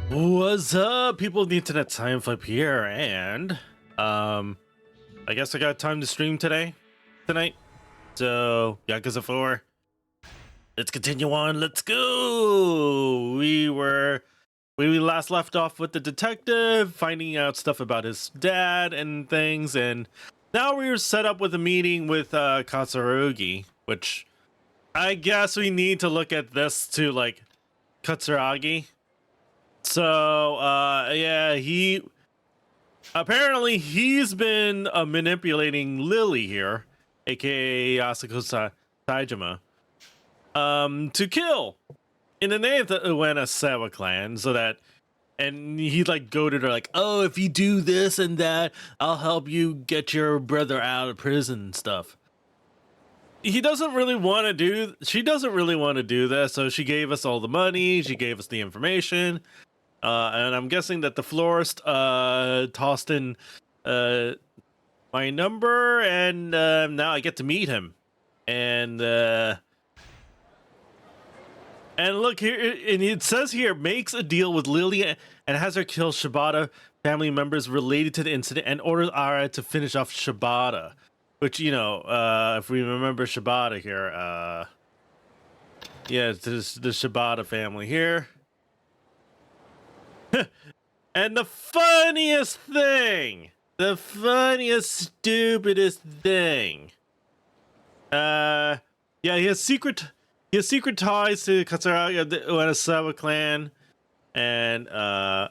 What's up, people of the internet? iamflip here, and I guess I got time to stream tonight. So Yakuza 4. Let's continue on. Let's go. We last left off with the detective finding out stuff about his dad and things, and now we're set up with a meeting with Katsuragi, which I guess we need to look at this to like Katsuragi. So, yeah, he's been manipulating Lily here, aka Yasuko Taijima, to kill in the name of the Uena Sewa clan, so that, and he like goaded her like, oh, if you do this and that, I'll help you get your brother out of prison and stuff. She doesn't really want to do this, so she gave us all the money, she gave us the information. And I'm guessing that the florist tossed in my number, and now I get to meet him. And look here, and it says here, makes a deal with Lily and has her kill Shibata family members related to the incident, and orders Ara to finish off Shibata. Which, you know, if we remember Shibata here, yeah, it's the Shibata family here. And the funniest thing, stupidest thing, yeah, he has secret ties to Katsuragi of the Uenasawa clan, and yeah,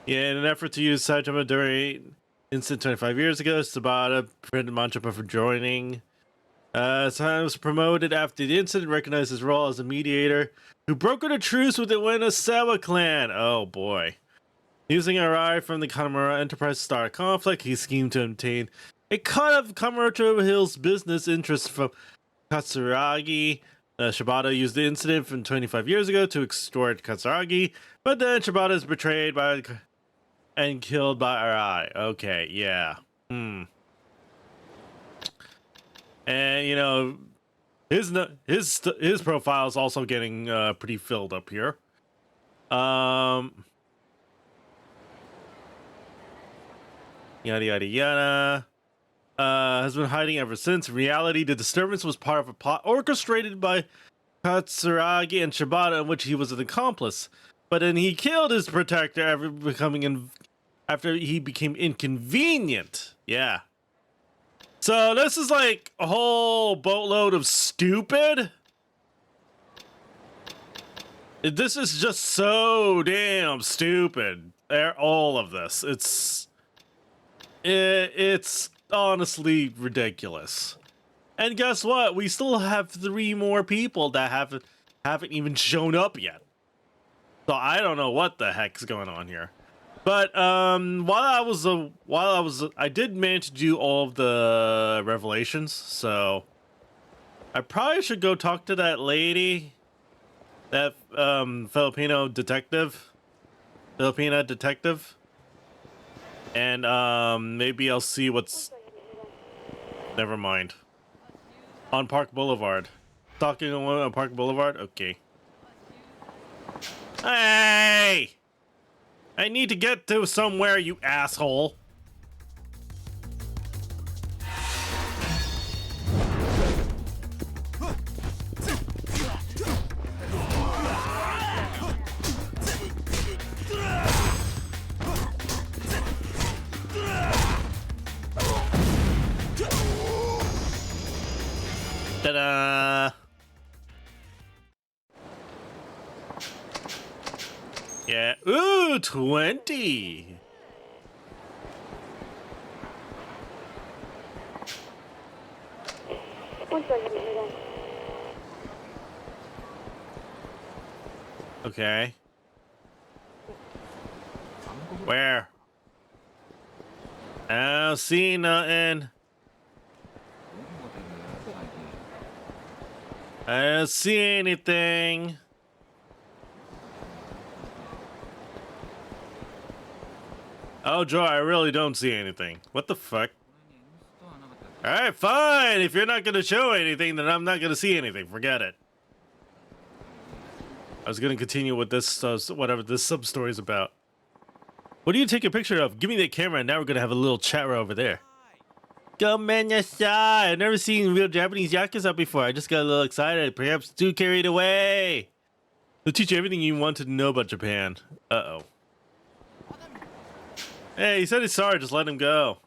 in an effort to use Saitama during incident 25 years ago, Shibata prevented Majima from joining. Saitama was promoted after the incident, recognized his role as a mediator, who brokered a truce with the Uenasawa clan. Oh boy. Using Arai from the Kanemura Enterprise to start a conflict, he schemed to obtain a cut of Kamurocho Hill's business interests from Katsuragi. Shibata used the incident from 25 years ago to extort Katsuragi, but then Shibata is betrayed and killed by Arai. Okay, yeah. And you know, his profile is also getting pretty filled up here. Yada yada yada. Has been hiding ever since. In reality, the disturbance was part of a plot orchestrated by Katsuragi and Shibata, in which he was an accomplice. But then he killed his protector after he became inconvenient. Yeah. So this is like a whole boatload of stupid. This is just so damn stupid. All of this. It's honestly ridiculous. And guess what? We still have 3 more people that haven't even shown up yet. So I don't know what the heck's going on here. But I did manage to do all of the revelations, so I probably should go talk to that lady, that Filipina detective, and maybe I'll see what's. Never mind. On Park Boulevard, talking on Park Boulevard. Okay. Hey! I need to get to somewhere, you asshole. Ta-da! Yeah. Ooh, 20. Okay. Where? I don't see nothing. I don't see anything. Oh, Joe, I really don't see anything. What the fuck? Alright, fine. If you're not going to show anything, then I'm not going to see anything. Forget it. I was gonna continue with this, whatever this sub-story is about. What do you take a picture of? Give me the camera, and now we're gonna have a little chat right over there. Come on, yasai. I've never seen real Japanese Yakuza before. I just got a little excited, perhaps too carried away. They'll teach you everything you wanted to know about Japan. Uh-oh. Hey, he said he's sorry, just let him go.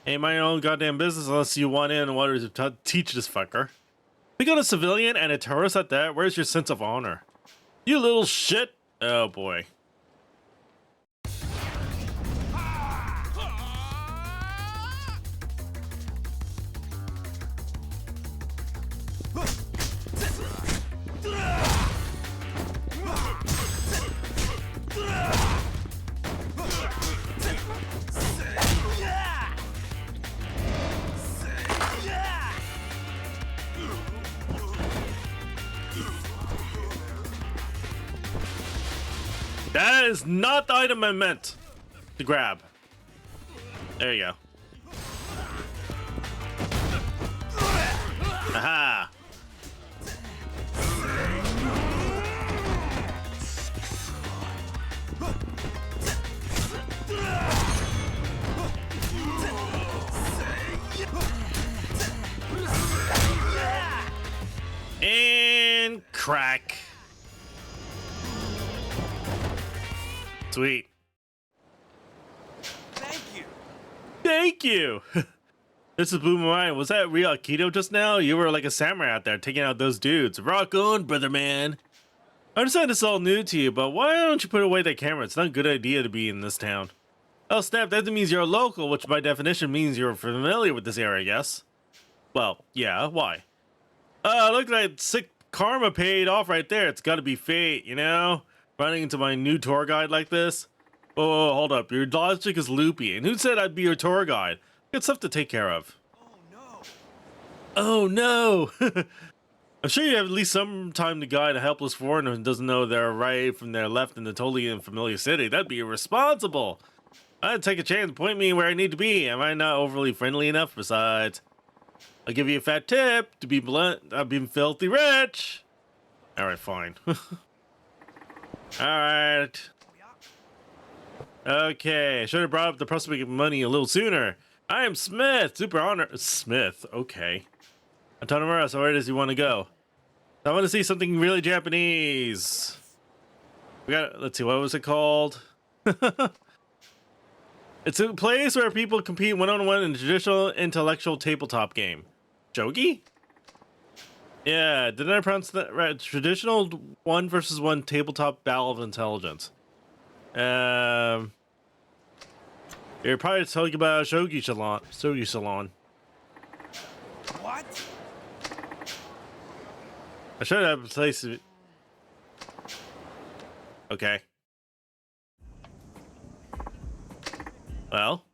Ain't my own goddamn business unless you want in and want to teach this fucker. We got a civilian and a terrorist at that? Where's your sense of honor? You little shit. Oh boy. That is not the item I meant to grab. There you go. Aha! And crack. Sweet. Thank you. Thank you. This is blew my mind. Was that real Aikido just now? You were like a samurai out there taking out those dudes. Rock on, brother man. I understand this is all new to you, but why don't you put away that camera? It's not a good idea to be in this town. Oh snap, that means you're a local, which by definition means you're familiar with this area, yes? Well, yeah, why? Look at that sick karma paid off right there. It's gotta be fate, you know? Running into my new tour guide like this? Oh, hold up. Your logic is loopy. And who said I'd be your tour guide? Got stuff to take care of. Oh no! I'm sure you have at least some time to guide a helpless foreigner who doesn't know their right from their left in a totally unfamiliar city. That'd be irresponsible. I'd take a chance. Point me where I need to be. Am I not overly friendly enough? Besides, I'll give you a fat tip. To be blunt, I've been filthy rich. Alright, fine. Alright. Okay, I should have brought up the prospect of money a little sooner. I am Smith, super honor. Smith, okay. Antonimura, so where does he want to go? I want to see something really Japanese. We got, let's see, what was it called? It's a place where people compete one-on-one in a traditional intellectual tabletop game. Jogi? Yeah, did I pronounce that right? Traditional 1-versus-1 tabletop battle of intelligence. You're probably talking about Shogi Salon. What? I should have a place. Okay. Well.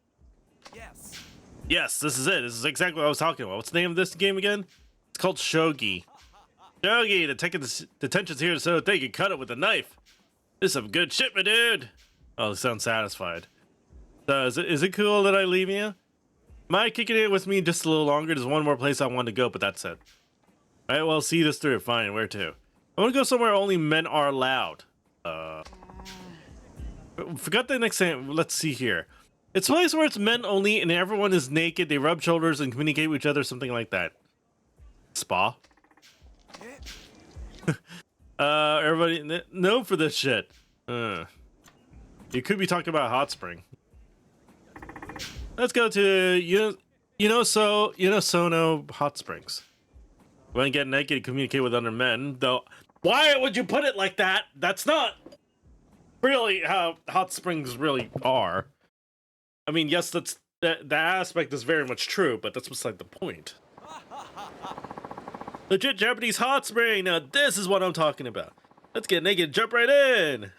Yes. Yes, this is it. This is exactly what I was talking about. What's the name of this game again? It's called Shogi. Shogi, the tension's here so they can cut it with a knife. This is some good shit, my dude. Oh, they sound satisfied. So is it cool that I leave you? Am I kicking it with me just a little longer? There's one more place I want to go, but that's it. Alright, well, see this through. Fine, where to? I want to go somewhere only men are allowed. Forgot the next thing. Let's see here. It's a place where it's men only and everyone is naked. They rub shoulders and communicate with each other, something like that. Spa? Everybody, no for this shit. You could be talking about hot spring. Let's go to Sono Hot Springs. Want to get naked and communicate with other men, though. Why would you put it like that? That's not really how hot springs really are. I mean, yes, that aspect is very much true, but that's beside the point. Legit Japanese hot spring. Now this is what I'm talking about. Let's get naked and jump right in.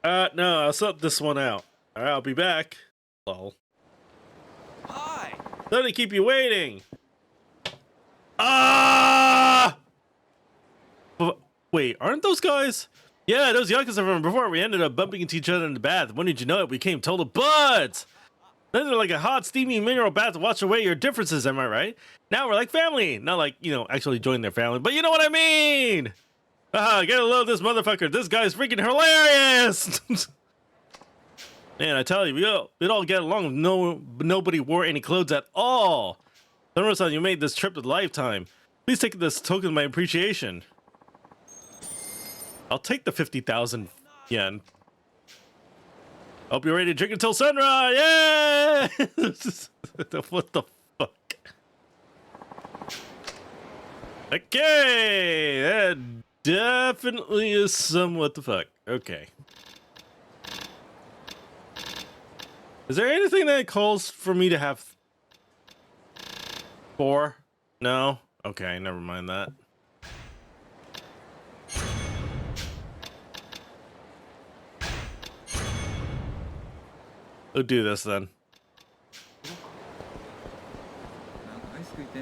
No, I'll sub this one out. All right, I'll be back. Lol. Hi. Let me keep you waiting. Ah! Wait, aren't those guys? Yeah, those Yakuza from before. We ended up bumping into each other in the bath. When did you know it? We became total buds. Then they're like a hot, steamy mineral bath to wash away your differences. Am I right? Now we're like family. Not like, actually join their family, but you know what I mean. Ah, get a load of this motherfucker. This guy's freaking hilarious. Man, I tell you, we'd all get along. Nobody wore any clothes at all. Thunderson, you made this trip a lifetime. Please take this token of my appreciation. I'll take the 50,000 yen. Hope you're ready to drink until sunrise. Yeah! What the fuck? Okay, that definitely is some what the fuck. Okay. Is there anything that calls for me to have 4? No? Okay, never mind that. We'll do this then.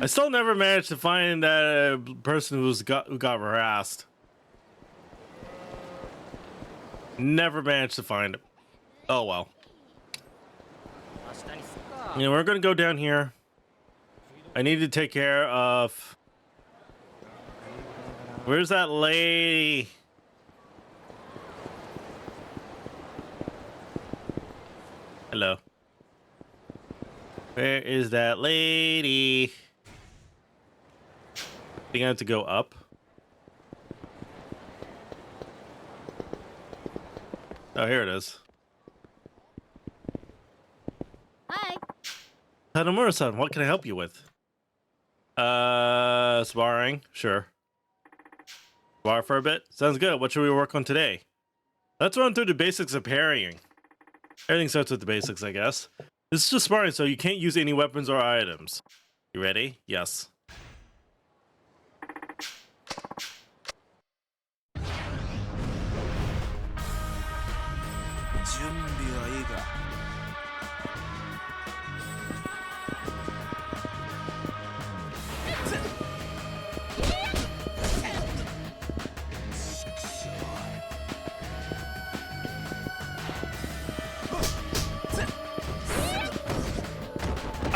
I still never managed to find that person who got harassed. Never managed to find him. Oh well. Yeah, we're gonna go down here. I need to take care of. Where's that lady? Hello. Where is that lady? I think I have to go up. Oh, here it is. Hi. Tanomura-san, what can I help you with? Sparring? Sure. Spar for a bit? Sounds good. What should we work on today? Let's run through the basics of parrying. Everything starts with the basics, I guess. This is just sparring, so you can't use any weapons or items. You ready? Yes.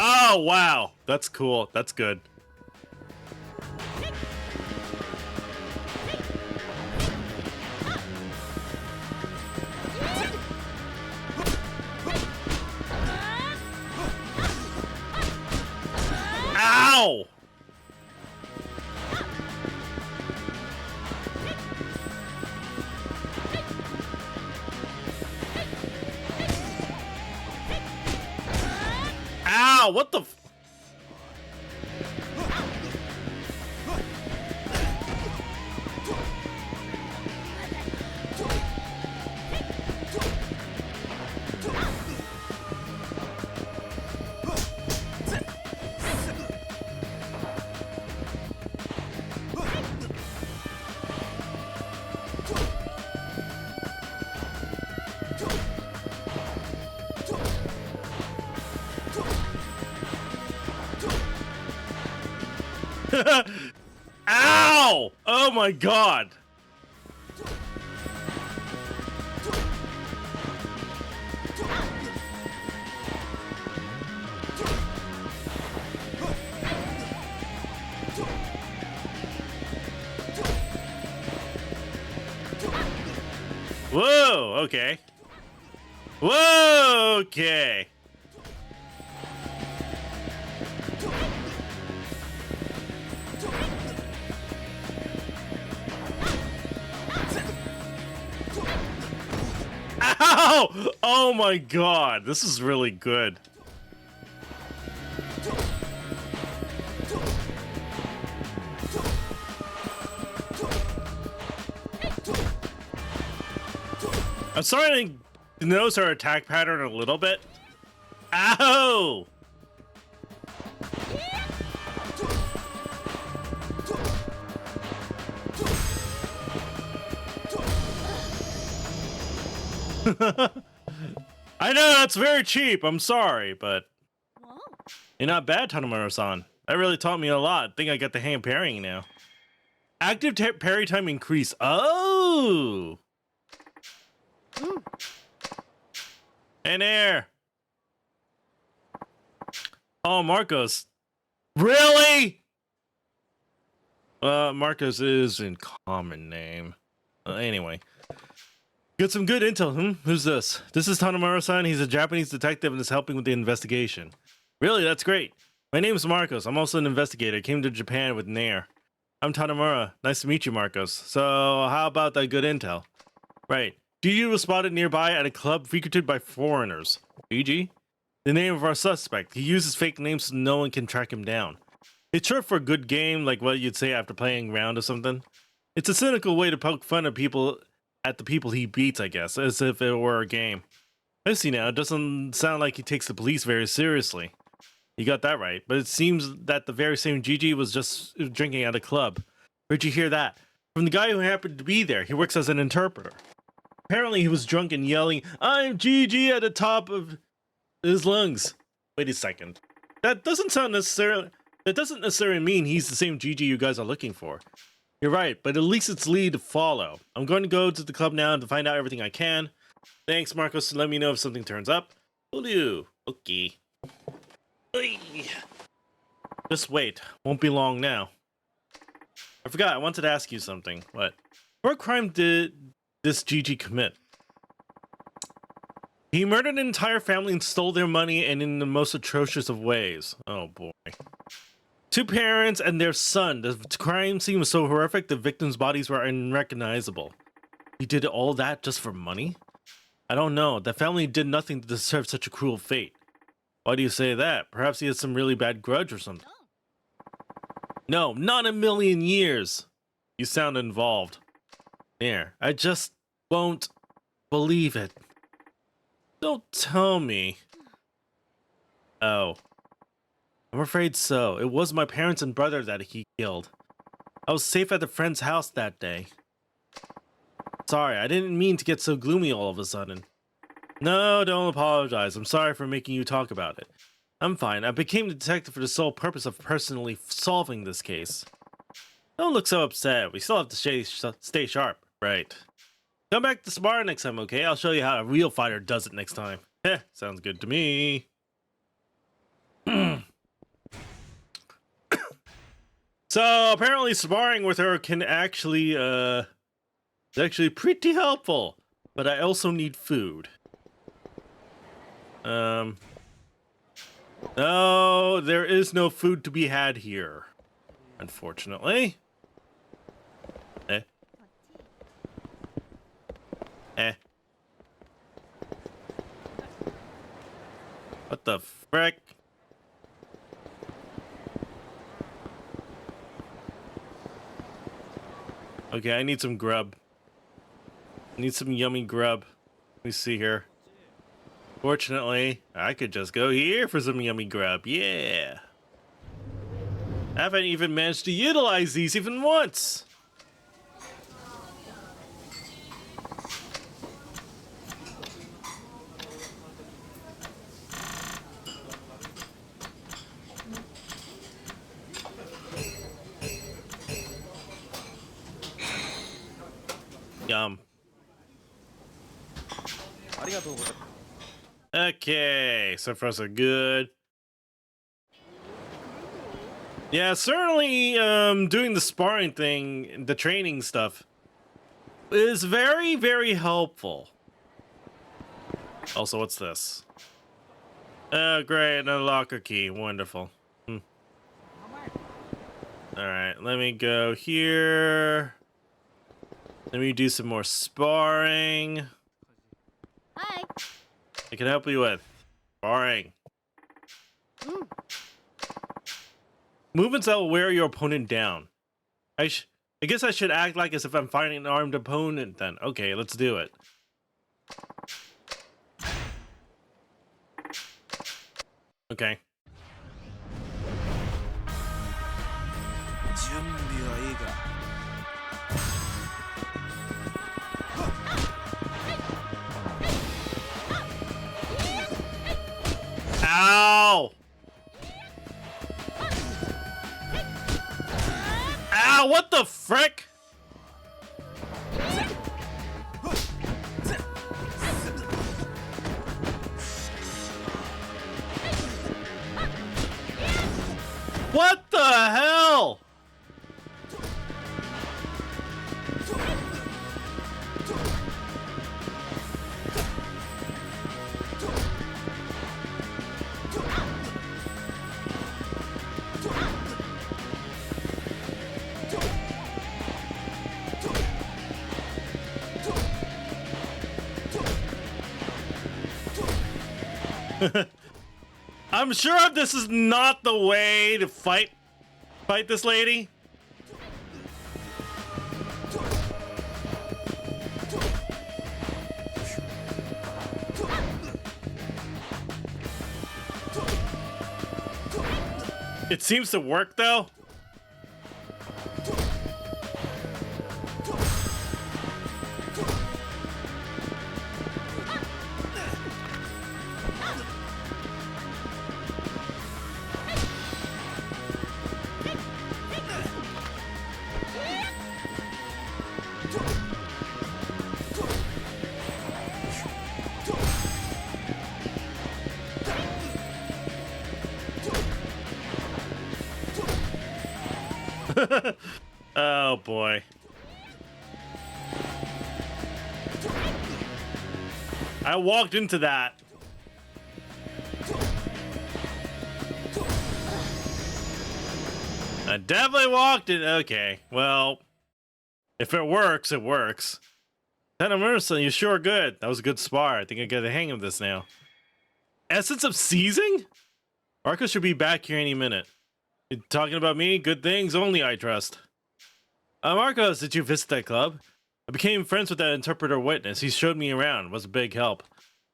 Oh, wow. That's cool. That's good. Ow! Ow! What the f- Ow! Oh my god! Whoa, okay. Whoa, okay. Ow! Oh my god, this is really good. I'm starting to notice our attack pattern a little bit. Ow! I know, that's very cheap. I'm sorry, but Whoa. you're not bad, Tanomura-san. That really taught me a lot. I think I got the hang of parrying now. Active parry time increase. Oh! Hey there. Oh, Marcos. Really? Marcos is in common name. Anyway. Get some good intel, Who's this? This is Tanomura-san. He's a Japanese detective and is helping with the investigation. Really? That's great. My name is Marcos. I'm also an investigator. I came to Japan with Nair. I'm Tanomura. Nice to meet you, Marcos. So, how about that good intel? Right. Gigi was spotted nearby at a club frequented by foreigners. Gigi? The name of our suspect. He uses fake names so no one can track him down. It's short for a good game, like what you'd say after playing a round or something. It's a cynical way to poke fun at the people he beats, I guess, as if it were a game. I see now, it doesn't sound like he takes the police very seriously. You got that right, but it seems that the very same Gigi was just drinking at a club. Where'd you hear that? From the guy who happened to be there. He works as an interpreter. Apparently he was drunk and yelling, "I'm Gigi" at the top of his lungs. Wait a second. That doesn't necessarily mean he's the same Gigi you guys are looking for. You're right, but at least it's lead to follow. I'm going to go to the club now to find out everything I can. Thanks, Marcos. Let me know if something turns up. Will do. Okay. Just wait. Won't be long now. I forgot. I wanted to ask you something. What? What crime did this Gigi commit? He murdered an entire family and stole their money, and in the most atrocious of ways. Oh boy. 2 parents and their son. The crime scene was so horrific, the victims' bodies were unrecognizable. He did all that just for money? I don't know. The family did nothing to deserve such a cruel fate. Why do you say that? Perhaps he has some really bad grudge or something. No, not a million years. You sound involved. There, I just won't believe it. Don't tell me. Oh. I'm afraid so. It was my parents and brother that he killed. I was safe at a friend's house that day. Sorry, I didn't mean to get so gloomy all of a sudden. No, don't apologize. I'm sorry for making you talk about it. I'm fine. I became the detective for the sole purpose of personally solving this case. Don't look so upset. We still have to stay sharp. Right. Come back to Spar next time, okay? I'll show you how a real fighter does it next time. Heh, sounds good to me. So, apparently sparring with her can actually, is actually pretty helpful. But I also need food. No, there is no food to be had here. Unfortunately. What the frick? Okay, I need some grub. I need some yummy grub. Let me see here. Fortunately, I could just go here for some yummy grub. Yeah. I haven't even managed to utilize these even once. Yum. Okay, so far so good. Yeah, certainly doing the sparring thing, the training stuff is very, very helpful. Also, what's this? Oh, great, another locker key. Wonderful. Alright, let me go here. Let me do some more sparring. Hi. I can help you with sparring. Movements that will wear your opponent down. I guess I should act like as if I'm fighting an armed opponent then. Okay, let's do it. Okay. Ow! Ow, what the frick? What the hell? I'm sure this is not the way to fight this lady. It seems to work though. Oh boy. I walked into that. I definitely walked in. Okay, well, if it works, it works. Santa Mercy, you're sure good. That was a good spar. I think I get the hang of this now. Essence of seizing? Marcos should be back here any minute. You talking about me? Good things only, I trust. Marcos, did you visit that club? I became friends with that interpreter witness. He showed me around. Was a big help.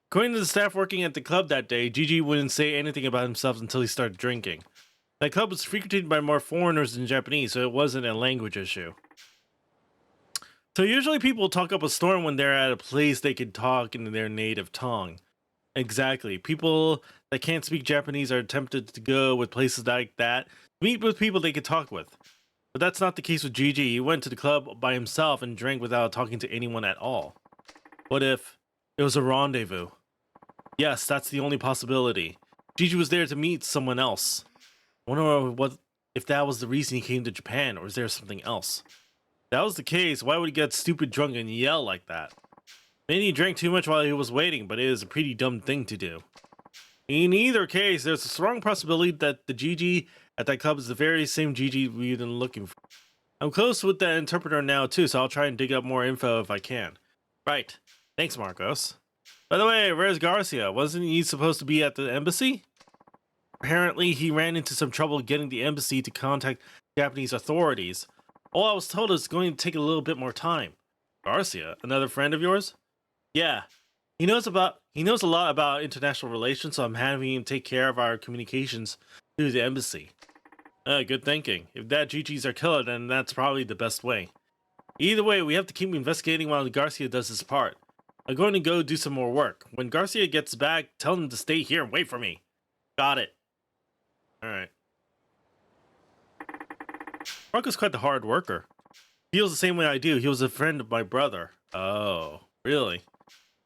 According to the staff working at the club that day, Gigi wouldn't say anything about himself until he started drinking. That club was frequented by more foreigners than Japanese, so it wasn't a language issue. So usually people talk up a storm when they're at a place they can talk in their native tongue. Exactly. People that can't speak Japanese are tempted to go with places like that, meet with people they could talk with. But that's not the case with Gigi. He went to the club by himself and drank without talking to anyone at all. What if it was a rendezvous? Yes, that's the only possibility. Gigi was there to meet someone else. I wonder if that was the reason he came to Japan, or is there something else? If that was the case, why would he get stupid drunk and yell like that? Maybe he drank too much while he was waiting, but it is a pretty dumb thing to do. In either case, there's a strong possibility that the Gigi at that club is the very same Gigi we've been looking for. I'm close with the interpreter now too, so I'll try and dig up more info if I can. Right. Thanks, Marcos. By the way, where's Garcia? Wasn't he supposed to be at the embassy? Apparently, he ran into some trouble getting the embassy to contact Japanese authorities. All I was told is going to take a little bit more time. Garcia? Another friend of yours? Yeah. He knows a lot about international relations, so I'm having him take care of our communications through the embassy. Good thinking. If that Gigi's our killer, then that's probably the best way. Either way, we have to keep investigating while Garcia does his part. I'm going to go do some more work. When Garcia gets back, tell him to stay here and wait for me. Got it. Alright. Marco's quite the hard worker. Feels the same way I do. He was a friend of my brother. Oh, really?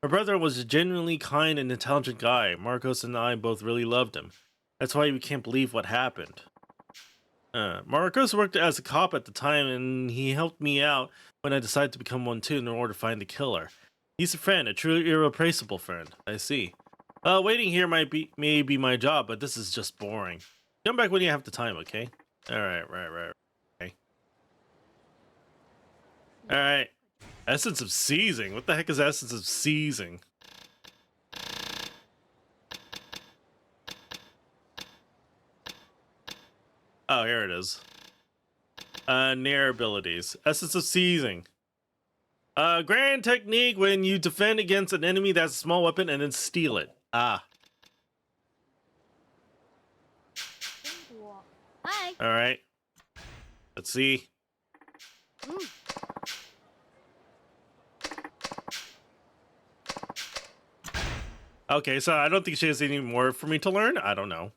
My brother was a genuinely kind and intelligent guy. Marcos and I both really loved him. That's why we can't believe what happened. Marcos worked as a cop at the time, and he helped me out when I decided to become one too in order to find the killer. He's a friend, a truly irreplaceable friend. I see. Waiting here may be my job, but this is just boring. Come back when you have the time, okay? Alright, right. Okay. Alright. Essence of seizing. What the heck is essence of seizing? Oh, here it is. Nair abilities. Essence of seizing. Grand technique when you defend against an enemy that's a small weapon and then steal it. Ah. Hi. Alright. Let's see. Okay, so I don't think she has any more for me to learn. I don't know.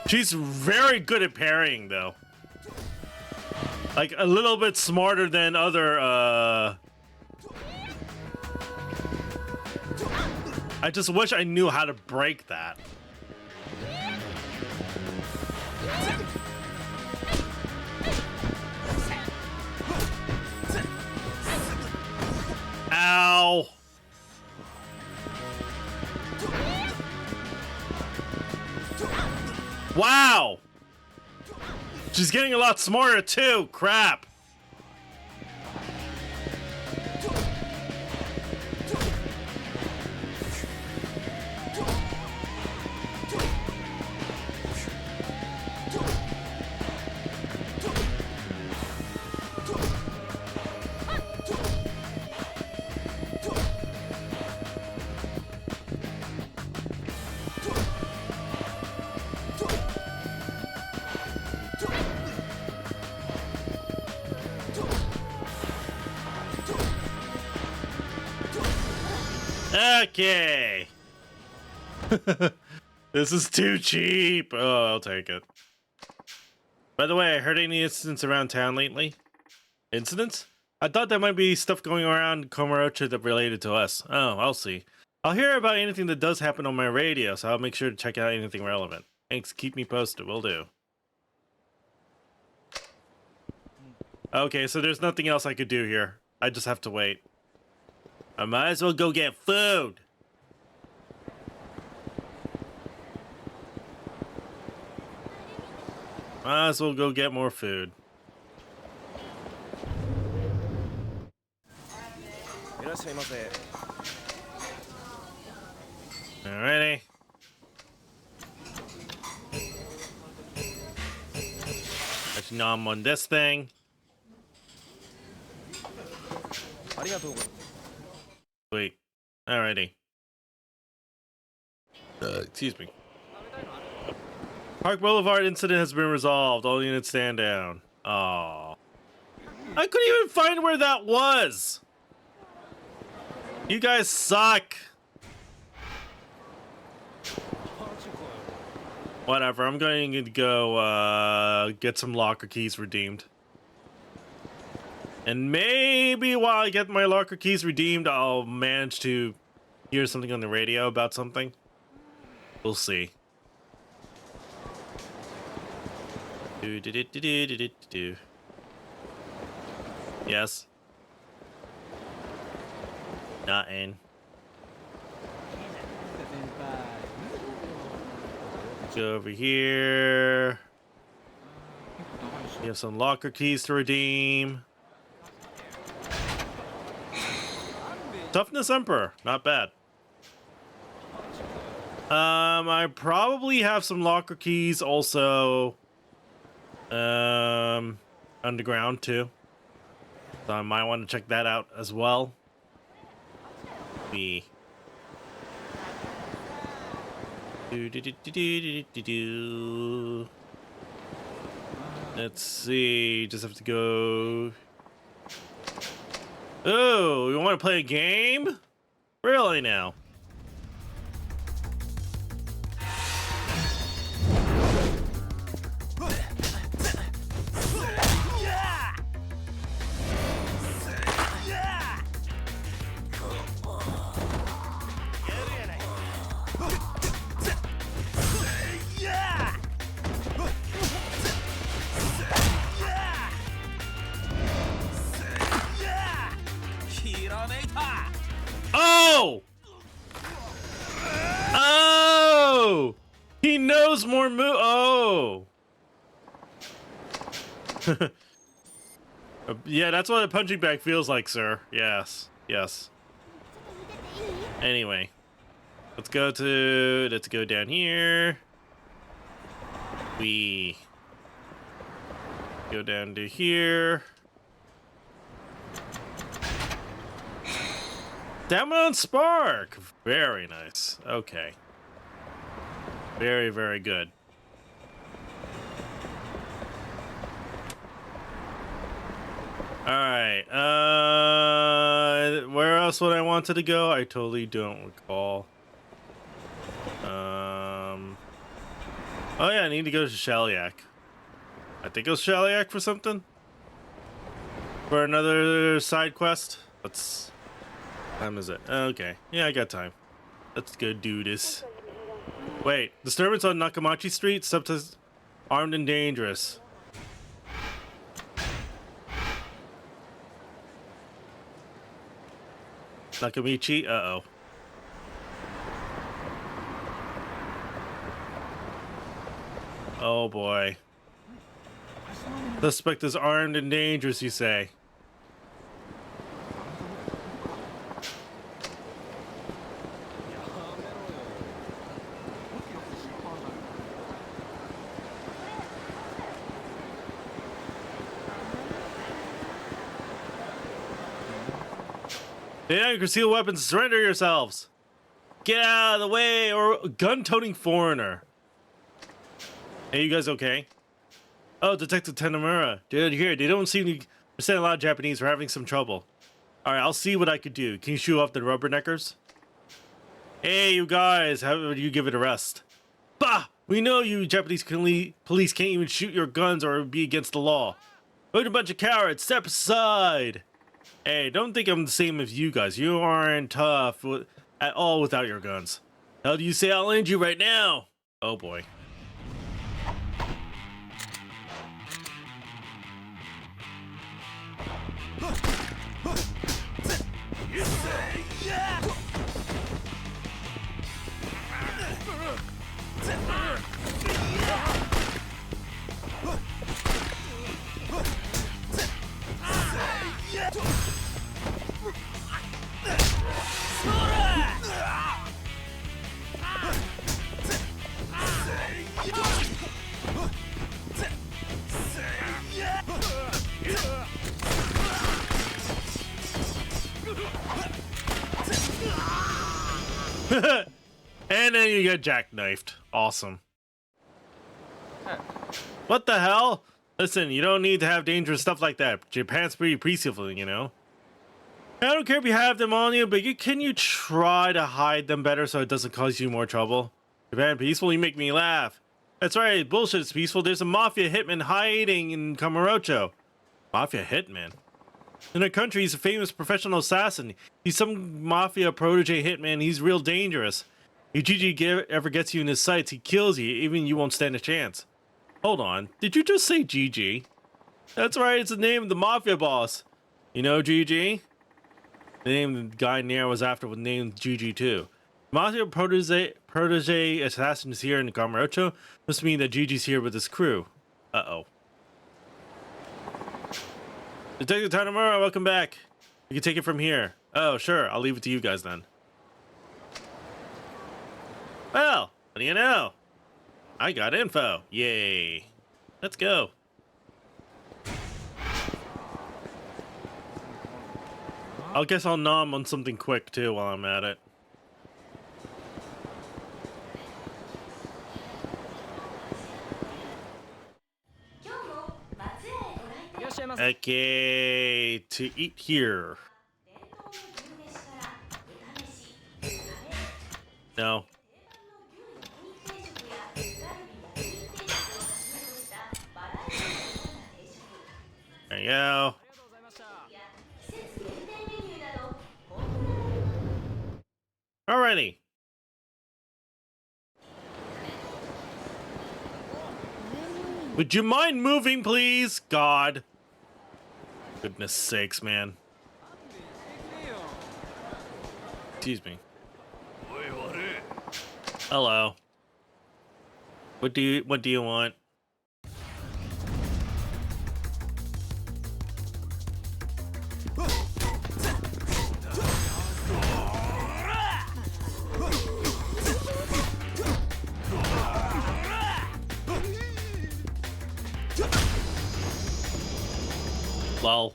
She's very good at parrying, though. Like, a little bit smarter than other I just wish I knew how to break that. Ow! Wow! She's getting a lot smarter too. Crap. Okay. This is too cheap. Oh, I'll take it. By the way, I heard any incidents around town lately? Incidents? I thought there might be stuff going around Komarocha that related to us. Oh, I'll see. I'll hear about anything that does happen on my radio, so I'll make sure to check out anything relevant. Thanks, keep me posted. Will do. Okay, so there's nothing else I could do here. I just have to wait. I might as well go get food. Might as well go get more food. Alrighty. Actually, no, I'm on this thing. Sweet. Alrighty. Excuse me. Park Boulevard incident has been resolved. All units stand down. Aww. I couldn't even find where that was. You guys suck. Whatever, I'm going to go get some locker keys redeemed. And maybe while I get my locker keys redeemed, I'll manage to hear something on the radio about something. We'll see. Yes. Nothing. Go over here. You have some locker keys to redeem. Toughness Emperor, not bad. I probably have some locker keys also. Underground too. So I might want to check that out as well. Let's see, just have to go. Oh, you want to play a game? Really now? Oh! Oh! He knows more Oh! Yeah, that's what a punching bag feels like, sir. Yes. Yes. Anyway. Let's go down here. We go down to here. Diamond Spark! Very nice. Okay. Very, very good. Alright. Where else would I wanted to go? I totally don't recall. Oh yeah, I need to go to Shellyak. I think it was Shellyak for something? For another side quest? What time is it? Okay. Yeah, I got time. Let's go do this. Wait, disturbance on Nakamachi Street? Subjects armed and dangerous. Nakamichi? Uh-oh. Oh boy. Suspect is armed and dangerous, you say? Yeah, conceal weapons, surrender yourselves! Get out of the way, or gun-toting foreigner. Hey, you guys okay? Oh, Detective Tanamura. Dude, here, they don't seem to understand a lot of Japanese. We're having some trouble. Alright, I'll see what I could do. Can you shoot off the rubberneckers? Hey, you guys, how would you give it a rest? Bah! We know you Japanese police can't even shoot your guns or be against the law. What a bunch of cowards! Step aside! Hey, don't think I'm the same as you guys. You aren't tough at all without your guns. How do you say I'll end you right now? Oh boy. And then you get jackknifed. Awesome. What the hell? Listen, you don't need to have dangerous stuff like that. Japan's pretty peaceful, you know? I don't care if you have them on you, but can you try to hide them better so it doesn't cause you more trouble? Japan peaceful? You make me laugh. That's right, bullshit is peaceful. There's a mafia hitman hiding in Kamurocho. Mafia hitman? In our country, he's a famous professional assassin. He's some mafia protege hitman. He's real dangerous. If GG ever gets you in his sights, he kills you. Even you won't stand a chance. Hold on. Did you just say GG? That's right. It's the name of the mafia boss. You know GG? The name the guy Nair was after was named GG too. Mafia protege assassin is here in Kamurocho. Must mean that GG's here with his crew. Uh-oh. Detective Tanamura, welcome back. You can take it from here. Oh, sure. I'll leave it to you guys then. Well, what do you know? I got info. Yay. Let's go. I guess I'll nom on something quick too while I'm at it. Okay, to eat here. No. There you go. Alrighty. Would you mind moving, please? God. Goodness sakes, man. Excuse me. Hello. What do you want? Lol.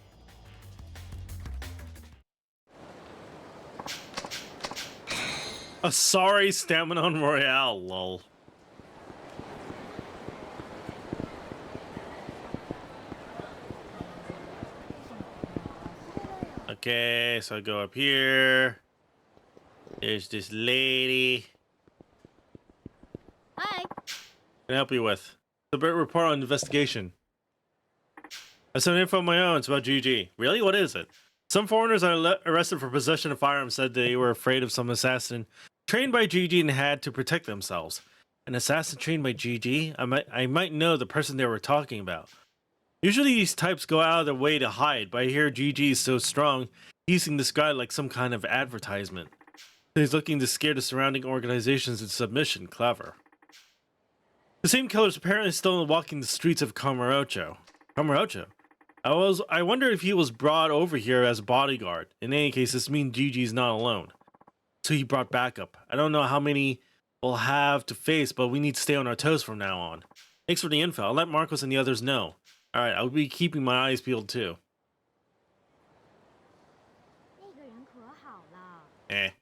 A sorry stamina on Royale, lol. Okay, so I go up here. There's this lady. Hi. Can I help you with? The report on investigation. I have some info of my own. It's about GG. Really? What is it? Some foreigners are arrested for possession of firearms said they were afraid of some assassin Trained by GG and had to protect themselves. An assassin trained by GG? I might know the person they were talking about. Usually these types go out of their way to hide, but I hear GG is so strong, using this guy like some kind of advertisement. He's looking to scare the surrounding organizations into submission. Clever. The same killer's apparently still walking the streets of Kamurocho. Kamurocho? I wonder if he was brought over here as a bodyguard. In any case, this means GG's not alone. So he brought backup. I don't know how many we'll have to face, but we need to stay on our toes from now on. Thanks for the info. I'll let Marcos and the others know. Alright, I'll be keeping my eyes peeled too.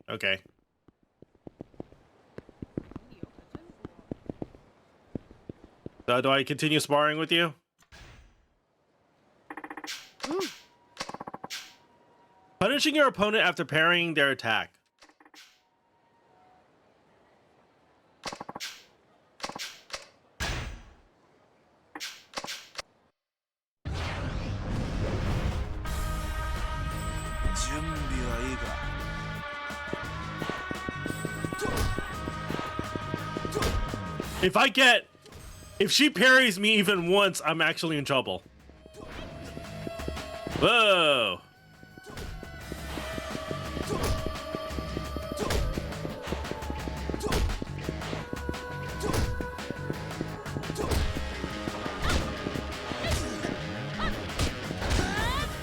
Okay. So do I continue sparring with you? Punishing your opponent after parrying their attack. If she parries me even once, I'm actually in trouble. Whoa.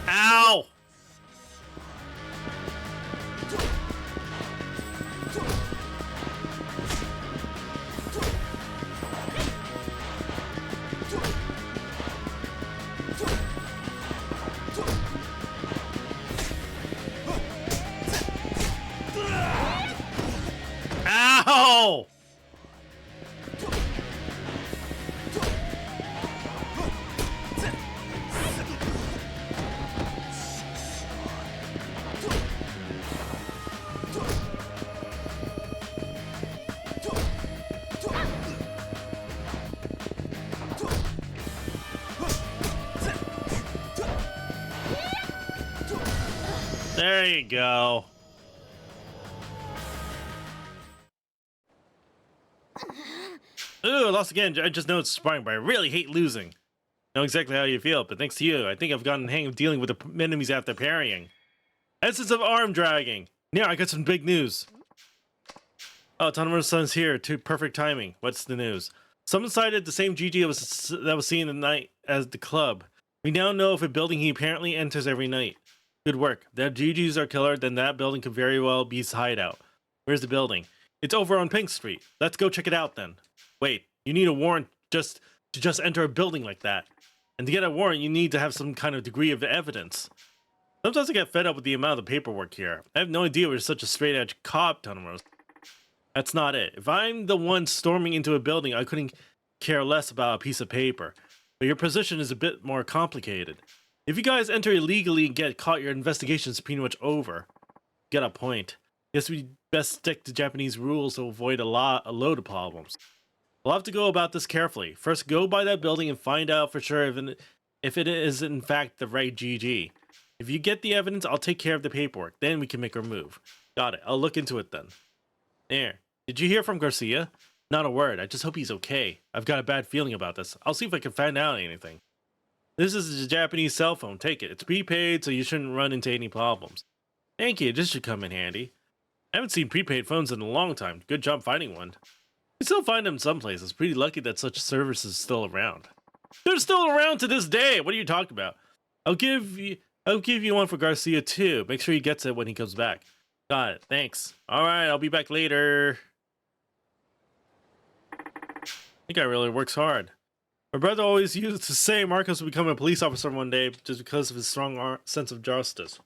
Ow. Ow! There you go. Ooh, I lost again. I just know it's sparring, but I really hate losing. I know exactly how you feel, but thanks to you, I think I've gotten the hang of dealing with the enemies after parrying. Essence of arm dragging. Yeah, I got some big news. Oh, Tanamura-san's here. Perfect timing. What's the news? Someone cited the same GG that was seen the night as the club. We now know of a building he apparently enters every night. Good work. If that GG's our killer, then that building could very well be his hideout. Where's the building? It's over on Pink Street. Let's go check it out then. Wait, you need a warrant to just enter a building like that. And to get a warrant, you need to have some kind of degree of evidence. Sometimes I get fed up with the amount of paperwork here. I have no idea we're such a straight-edge cop, Tanamura. That's not it. If I'm the one storming into a building, I couldn't care less about a piece of paper. But your position is a bit more complicated. If you guys enter illegally and get caught, your investigation's pretty much over. Get a point. Guess we best stick to Japanese rules to avoid a load of problems. We'll have to go about this carefully. First, go by that building and find out for sure if it is in fact the right GG. If you get the evidence, I'll take care of the paperwork. Then we can make our move. Got it. I'll look into it then. There. Did you hear from Garcia? Not a word. I just hope he's okay. I've got a bad feeling about this. I'll see if I can find out anything. This is a Japanese cell phone. Take it. It's prepaid, so you shouldn't run into any problems. Thank you. This should come in handy. I haven't seen prepaid phones in a long time. Good job finding one. You still find them some places. Pretty lucky that such service is still around. They're still around to this day. What are you talking about? I'll give you one for Garcia too. Make sure he gets it when he comes back. Got it. Thanks. All right, I'll be back later. That guy really works hard. My brother always used to say Marcos would become a police officer one day just because of his strong sense of justice.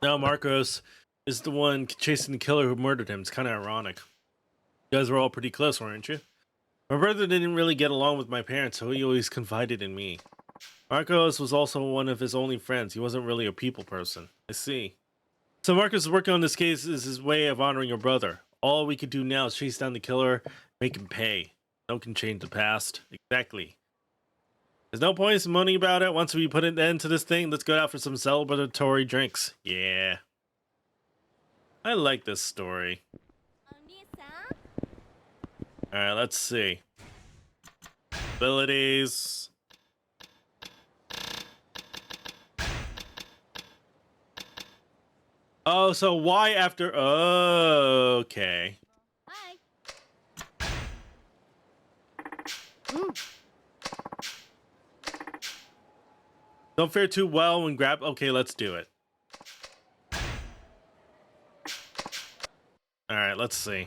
Now Marcos is the one chasing the killer who murdered him. It's kind of ironic. You guys were all pretty close, weren't you? My brother didn't really get along with my parents, so he always confided in me. Marcos was also one of his only friends. He wasn't really a people person. I see. So Marcos is working on this case as his way of honoring your brother. All we could do now is chase down the killer, make him pay. No one can change the past. Exactly. There's no point in moaning about it. Once we put an end to this thing, let's go out for some celebratory drinks. Yeah. I like this story. Alright, let's see. Abilities. Oh, so why after... Oh, okay. Hi. Don't fare too well when grab... Okay, let's do it. Alright, let's see.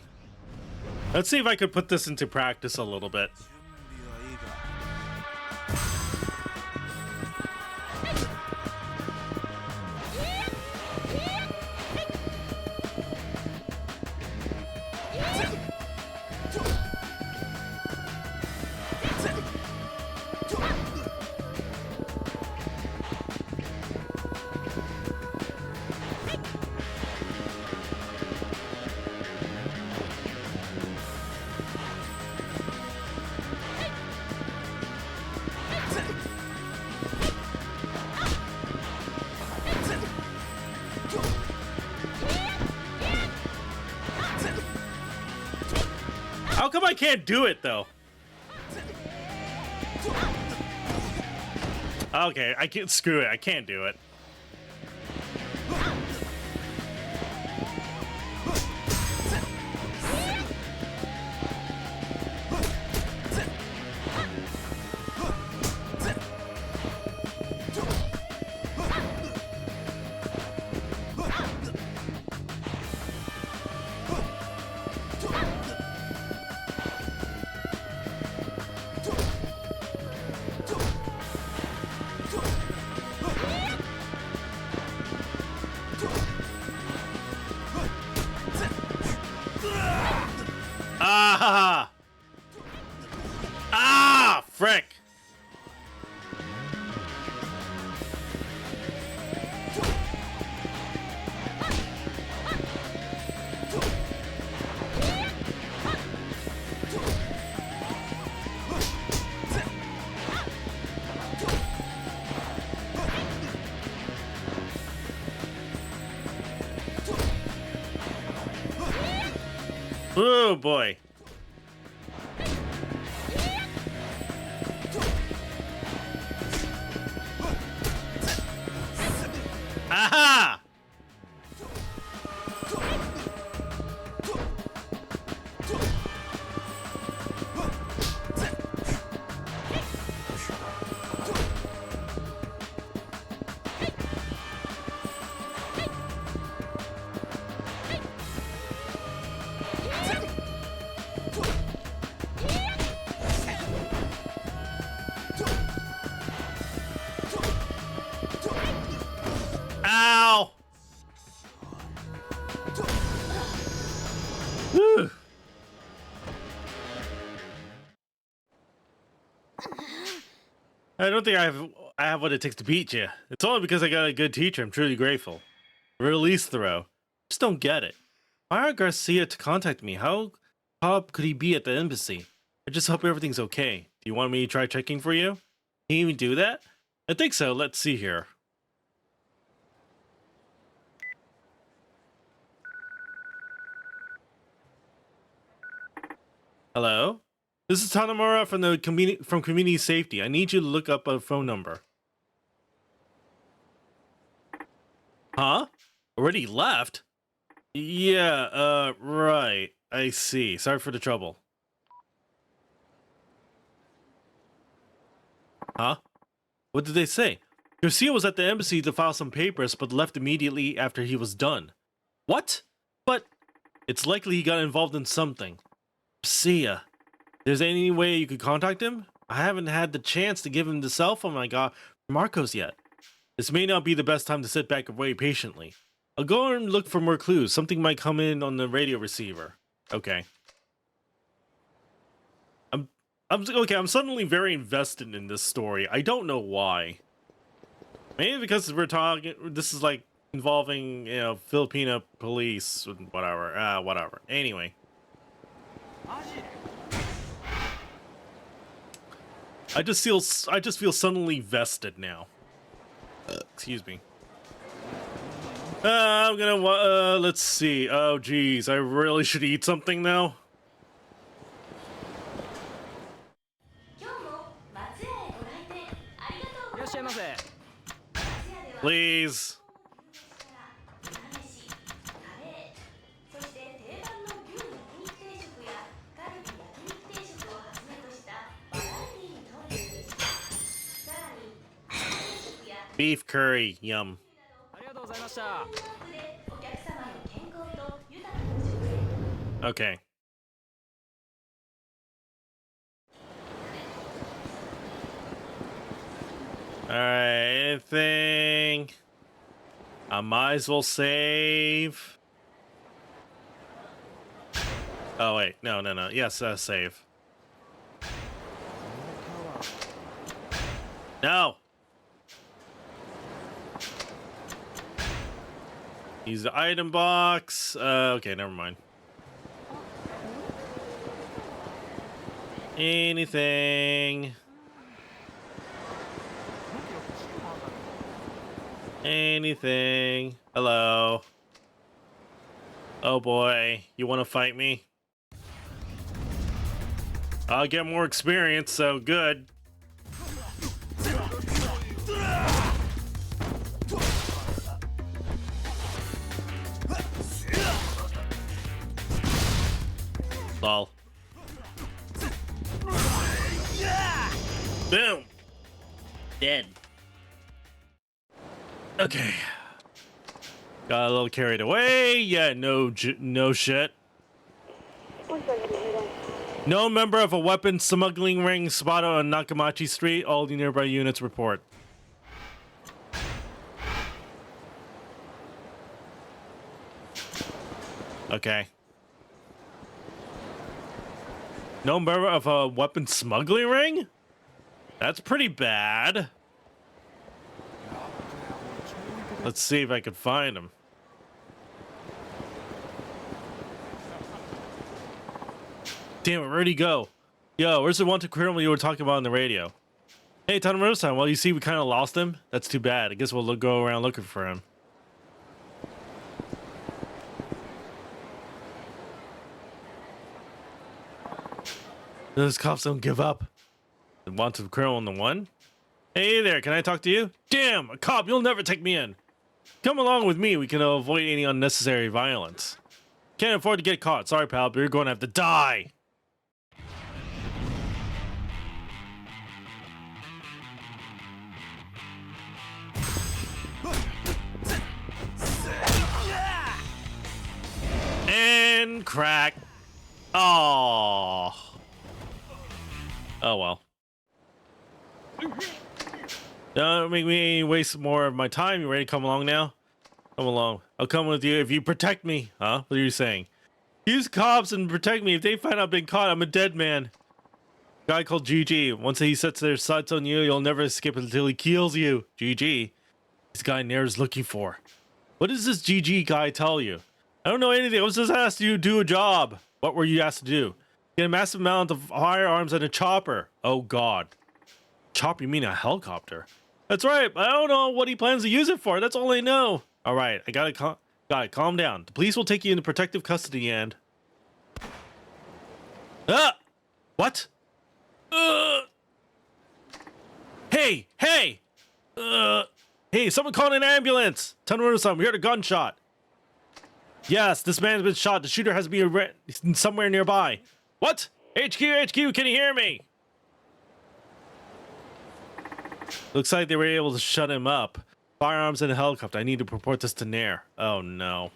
Let's see if I could put this into practice a little bit. How come I can't do it, though? Okay, I can't. Screw it. I can't do it. Ah! Ah! Frick! Oh boy. Aha! Ow! Whew. I don't think I have what it takes to beat you. It's only because I got a good teacher. I'm truly grateful. Release throw. Just don't get it. Why aren't Garcia to contact me? How up could he be at the embassy? I just hope everything's okay. Do you want me to try checking for you? Can you even do that? I think so. Let's see here. Hello? This is Tanamura from the community safety. I need you to look up a phone number. Huh? Already left? Yeah, right. I see. Sorry for the trouble. Huh? What did they say? Garcia was at the embassy to file some papers, but left immediately after he was done. What? But it's likely he got involved in something. Garcia. There's any way you could contact him? I haven't had the chance to give him the cell phone I got from Marcos yet. This may not be the best time to sit back and wait patiently. I'll go and look for more clues. Something might come in on the radio receiver. Okay. I'm suddenly very invested in this story. I don't know why. Maybe because we're talking. This is like involving, you know, Filipino police and whatever. Whatever. Anyway. I just feel suddenly vested now. Excuse me. I'm gonna, let's see. Oh, geez. I really should eat something now. Please. Beef curry, yum. Okay. Alright, anything? I might as well save. Oh, wait. No. Yes, save. No! Use the item box. Okay, never mind. Anything. Anything. Hello. Oh boy, you want to fight me? I'll get more experience, so good. Lol. Boom. Dead. Okay. Got a little carried away. Yeah, no shit. No member of a weapon smuggling ring spotted on Nakamachi Street. All the nearby units report. Okay. No member of a weapon smuggling ring? That's pretty bad. Let's see if I can find him. Damn it, where'd he go? Yo, where's the wanted criminal you were talking about on the radio? Hey, Tanamura-san, well, you see we kind of lost him? That's too bad. I guess we'll go around looking for him. Those cops don't give up. The wanted criminal in the one? Hey there, can I talk to you? Damn, a cop, you'll never take me in. Come along with me, we can avoid any unnecessary violence. Can't afford to get caught. Sorry, pal, but you're going to have to die. And crack. Oh. Oh well. Don't make me waste more of my time. You ready to come along now? Come along. I'll come with you if you protect me. Huh? What are you saying? Use cops and protect me. If they find I've been caught, I'm a dead man. Guy called GG. Once he sets their sights on you, you'll never escape until he kills you. GG. This guy Nair's looking for. What does this GG guy tell you? I don't know anything. I was just asked you to do a job. What were you asked to do? Get a massive amount of firearms and a chopper. Oh god. Chopper, you mean a helicopter? That's right. I don't know what he plans to use it for. That's all I know. All right, I gotta calm down. The police will take you into protective custody and... Ah! What? Hey! Hey! Hey, someone called an ambulance! Tanuro-san, we heard a gunshot. Yes, this man's been shot. The shooter has to be somewhere nearby. What? HQ, can you hear me? Looks like they were able to shut him up. Firearms and a helicopter. I need to report this to Nair. Oh no.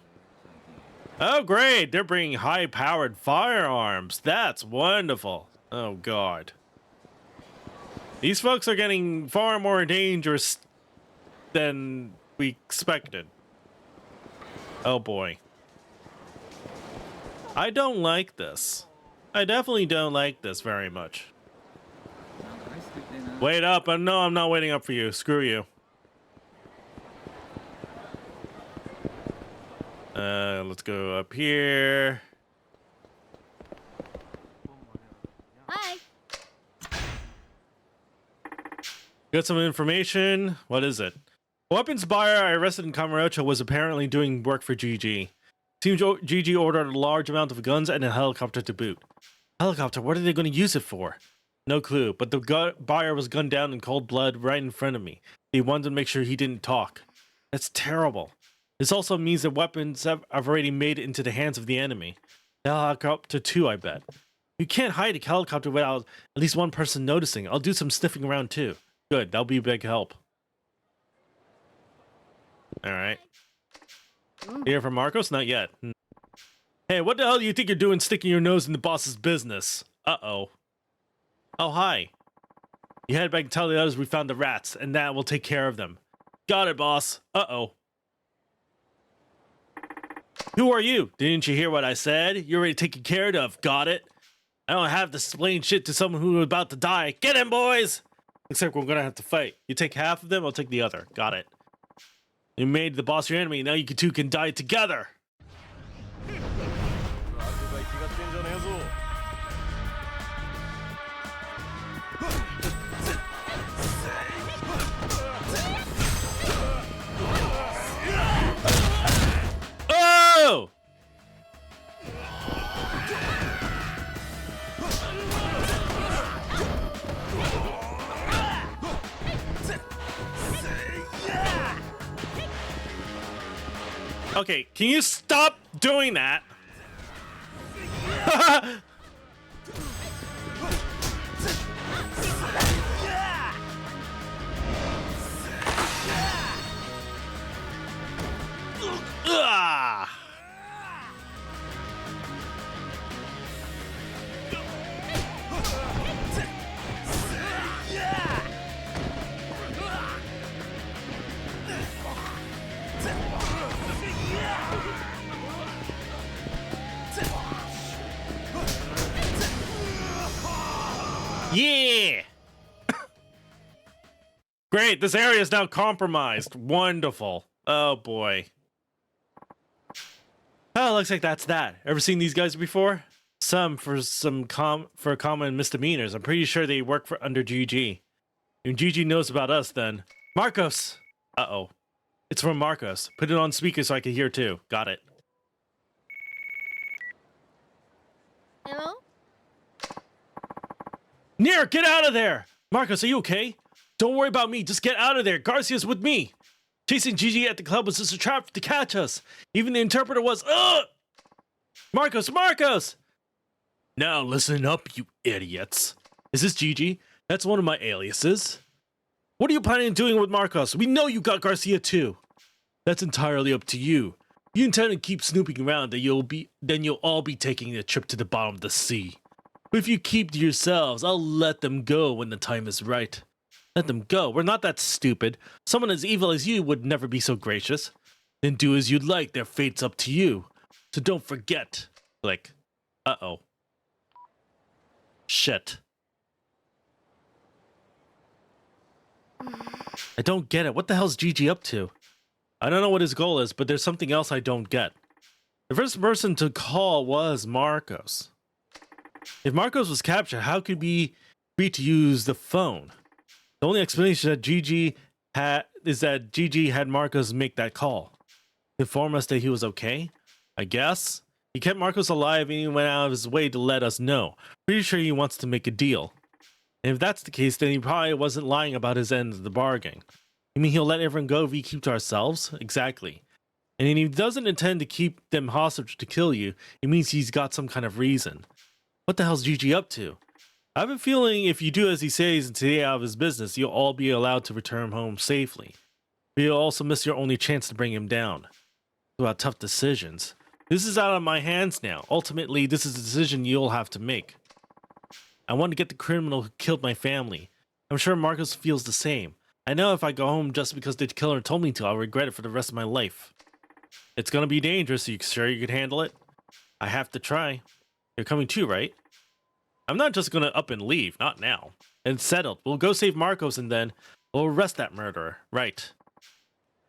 Oh great, they're bringing high-powered firearms. That's wonderful. Oh god. These folks are getting far more dangerous than we expected. Oh boy. I don't like this. I definitely don't like this very much. Wait up. No, I'm not waiting up for you. Screw you. Let's go up here. Hi. Got some information. What is it? Weapons buyer I arrested in Kamurocho was apparently doing work for GG. Seems GG ordered a large amount of guns and a helicopter to boot. Helicopter, what are they going to use it for? No clue, but the buyer was gunned down in cold blood right in front of me. They wanted to make sure he didn't talk. That's terrible. This also means that weapons have already made it into the hands of the enemy. The helicopter too, I bet. You can't hide a helicopter without at least one person noticing. I'll do some sniffing around too. Good, that'll be a big help. Alright. Here from Marcos? Not yet. Hey, what the hell do you think you're doing sticking your nose in the boss's business? Uh-oh. Oh, hi. You head back and tell the others we found the rats, and that will take care of them. Got it, boss. Uh-oh. Who are you? Didn't you hear what I said? You're already taken care of. Got it? I don't have to explain shit to someone who's about to die. Get him, boys! Except we're gonna have to fight. You take half of them, I'll take the other. Got it. You made the boss your enemy, now you two can die together! Oh! Okay, can you stop doing that? Ah! Yeah! Great, this area is now compromised. Wonderful. Oh boy. Oh, looks like that's that. Ever seen these guys before? For common misdemeanors. I'm pretty sure they work for under GG. And GG knows about us then. Marcos! Uh-oh. It's from Marcos. Put it on speaker so I can hear too. Got it. Hello? Nier, get out of there! Marcos, are you okay? Don't worry about me. Just get out of there. Garcia's with me. Chasing GG at the club was just a trap to catch us. Even the interpreter was, ugh! Marcos, Marcos! Now listen up, you idiots. Is this GG? That's one of my aliases. What are you planning on doing with Marcos? We know you got Garcia too. That's entirely up to you. If you intend to keep snooping around, then you'll all be taking a trip to the bottom of the sea. But if you keep to yourselves, I'll let them go when the time is right. Let them go. We're not that stupid. Someone as evil as you would never be so gracious. Then do as you'd like. Their fate's up to you. So don't forget. Like, uh-oh. Shit. I don't get it. What the hell's GG up to? I don't know what his goal is, but there's something else I don't get. The first person to call was Marcos. If Marcos was captured, how could he be to use the phone? The only explanation that GG had is that GG had Marcos make that call. To inform us that he was okay? I guess. He kept Marcos alive and he went out of his way to let us know. Pretty sure he wants to make a deal. And if that's the case, then he probably wasn't lying about his end of the bargain. You mean he'll let everyone go if we keep to ourselves? Exactly. And if he doesn't intend to keep them hostage to kill you, it means he's got some kind of reason. What the hell's GG up to? I have a feeling if you do as he says and stay out of his business, you'll all be allowed to return home safely. But you'll also miss your only chance to bring him down. About tough decisions. This is out of my hands now. Ultimately, this is a decision you'll have to make. I want to get the criminal who killed my family. I'm sure Marcos feels the same. I know if I go home just because the killer told me to, I'll regret it for the rest of my life. It's gonna be dangerous. Are you sure you can handle it? I have to try. You're coming too, right? I'm not just gonna up and leave. Not now. It's settled. We'll go save Marcos and then we'll arrest that murderer. Right.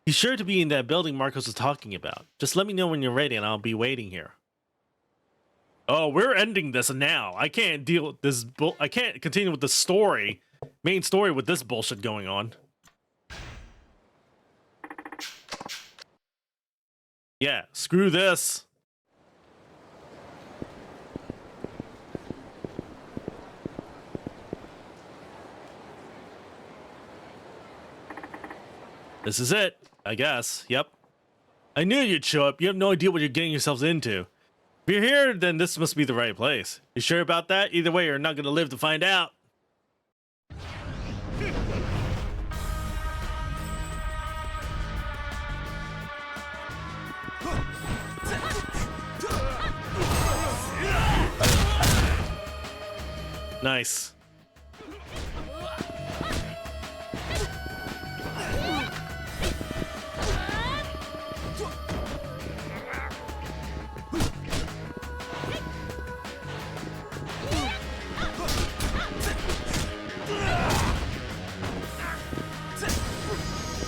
He's sure to be in that building Marcos was talking about. Just let me know when you're ready and I'll be waiting here. Oh, we're ending this now. I can't deal with this I can't continue with the story. Main story with this bullshit going on. Yeah, screw this. This is it, I guess. Yep. I knew you'd show up. You have no idea what you're getting yourselves into. If you're here, then this must be the right place. You sure about that? Either way, you're not gonna live to find out. Nice.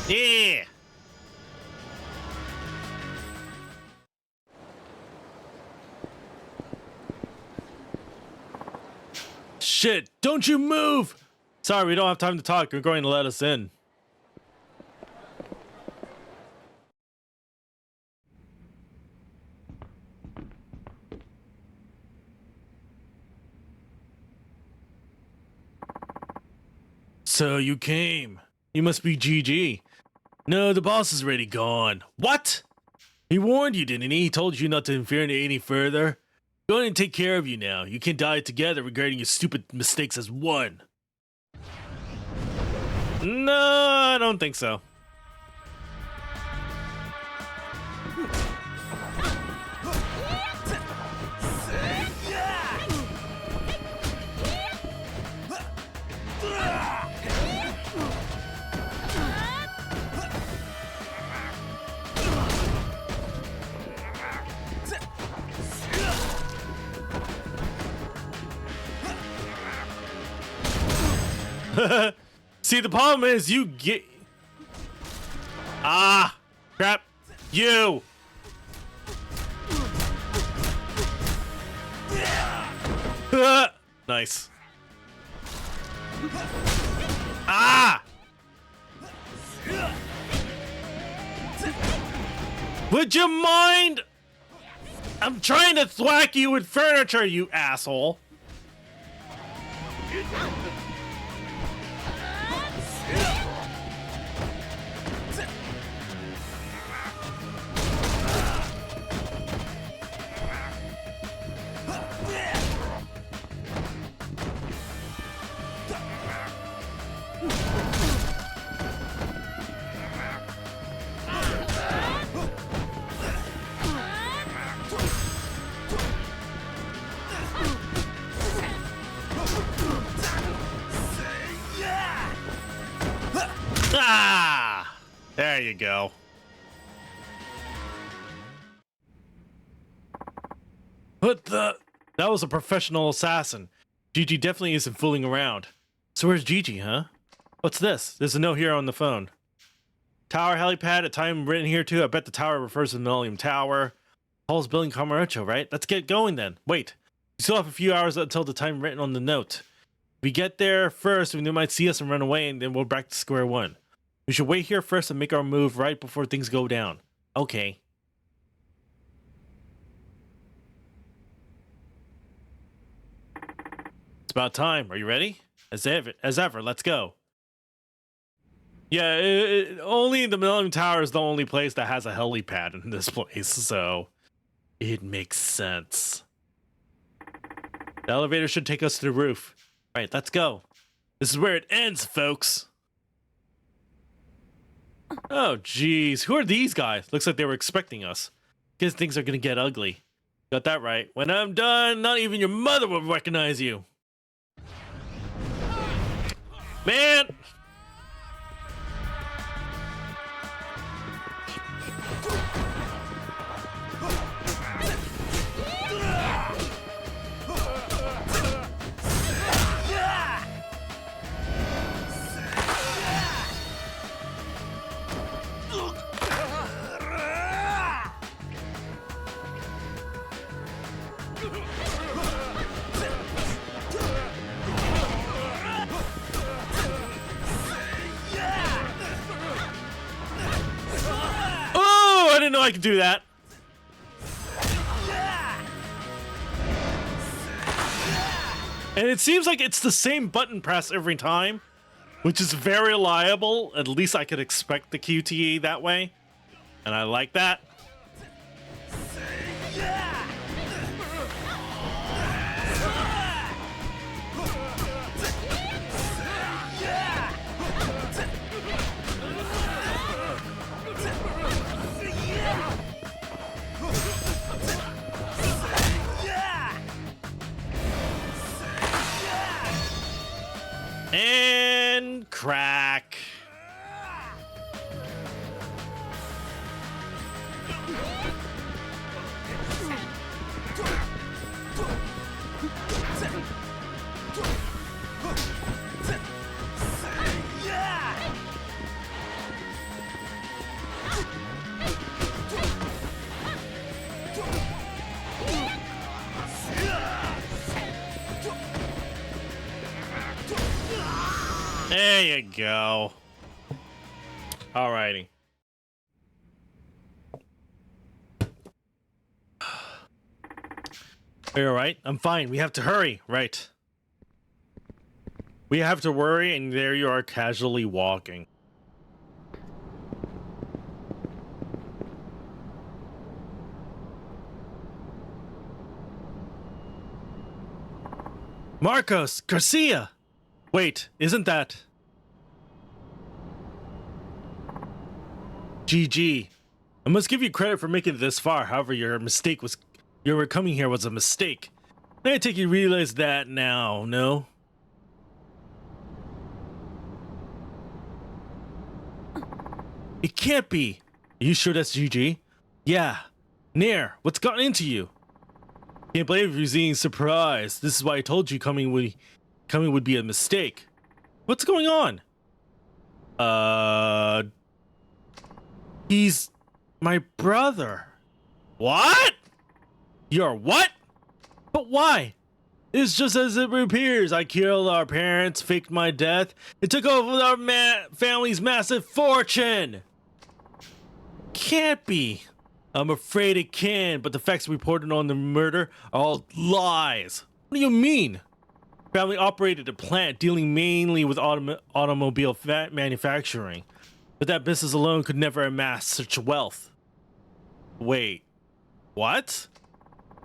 Yeah. Shit, don't you move! Sorry, we don't have time to talk. You're going to let us in. So you came. You must be GG. No, the boss is already gone. What? He warned you, didn't he? He told you not to interfere any further. Going to take care of you now. You can die together regarding your stupid mistakes as one. No, I don't think so. See, the problem is you get... Ah! Crap! You! Nice. Ah! Would you mind? I'm trying to thwack you with furniture, you asshole. Ah! There you go. What the? That was a professional assassin. Gigi definitely isn't fooling around. So where's Gigi, huh? What's this? There's a note here on the phone. Tower helipad, a time written here too. I bet the tower refers to the Millennium Tower. Paul's building Camarocho, right? Let's get going then. Wait. We still have a few hours until the time written on the note. If we get there first, they might see us and run away, and then we're back to square one. We should wait here first and make our move right before things go down. Okay. It's about time. Are you ready? As ever, let's go. Yeah, only the Millennium Tower is the only place that has a helipad in this place, so it makes sense. The elevator should take us to the roof. All right, let's go. This is where it ends, folks. Oh, geez. Who are these guys? Looks like they were expecting us. Guess things are gonna get ugly. Got that right. When I'm done, not even your mother will recognize you. Man! I didn't know I could do that. And it seems like it's the same button press every time, which is very reliable. At least I could expect the QTE that way. And I like that. And crack. There you go. Alrighty. Are you alright? I'm fine. We have to hurry. Right. We have to worry, and there you are casually walking. Marcos! Garcia! Wait, isn't that... GG. I must give you credit for making it this far. However, your coming here was a mistake. I take you realize that now, no? It can't be. Are you sure that's GG? Yeah. Nair, what's gotten into you? Can't believe you're being surprised. This is why I told you coming would be a mistake. What's going on? He's my brother. What? You're what? But why? It's just as it appears. I killed our parents, faked my death, and took over our family's massive fortune. Can't be. I'm afraid it can, but the facts reported on the murder are all lies. What do you mean? Family operated a plant dealing mainly with automobile manufacturing, but that business alone could never amass such wealth. Wait, what?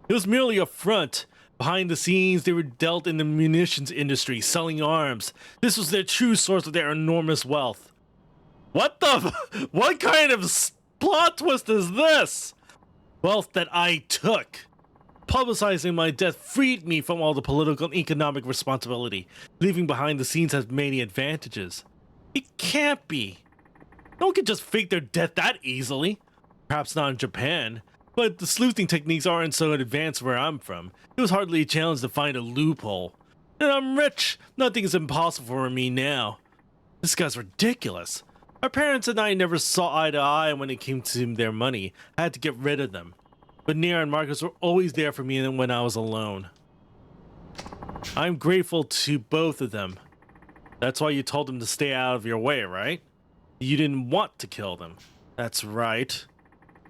It was merely a front. Behind the scenes, they were dealt in the munitions industry, selling arms. This was their true source of their enormous wealth. What the? What kind of plot twist is this? Wealth that I took. Publicizing my death freed me from all the political and economic responsibility. Leaving behind the scenes has many advantages. It can't be. No one can just fake their death that easily. Perhaps not in Japan, but the sleuthing techniques aren't so advanced where I'm from. It was hardly a challenge to find a loophole. And I'm rich. Nothing is impossible for me now. This guy's ridiculous. My parents and I never saw eye to eye when it came to their money. I had to get rid of them. But Nair and Marcus were always there for me when I was alone. I'm grateful to both of them. That's why you told them to stay out of your way, right? You didn't want to kill them. That's right.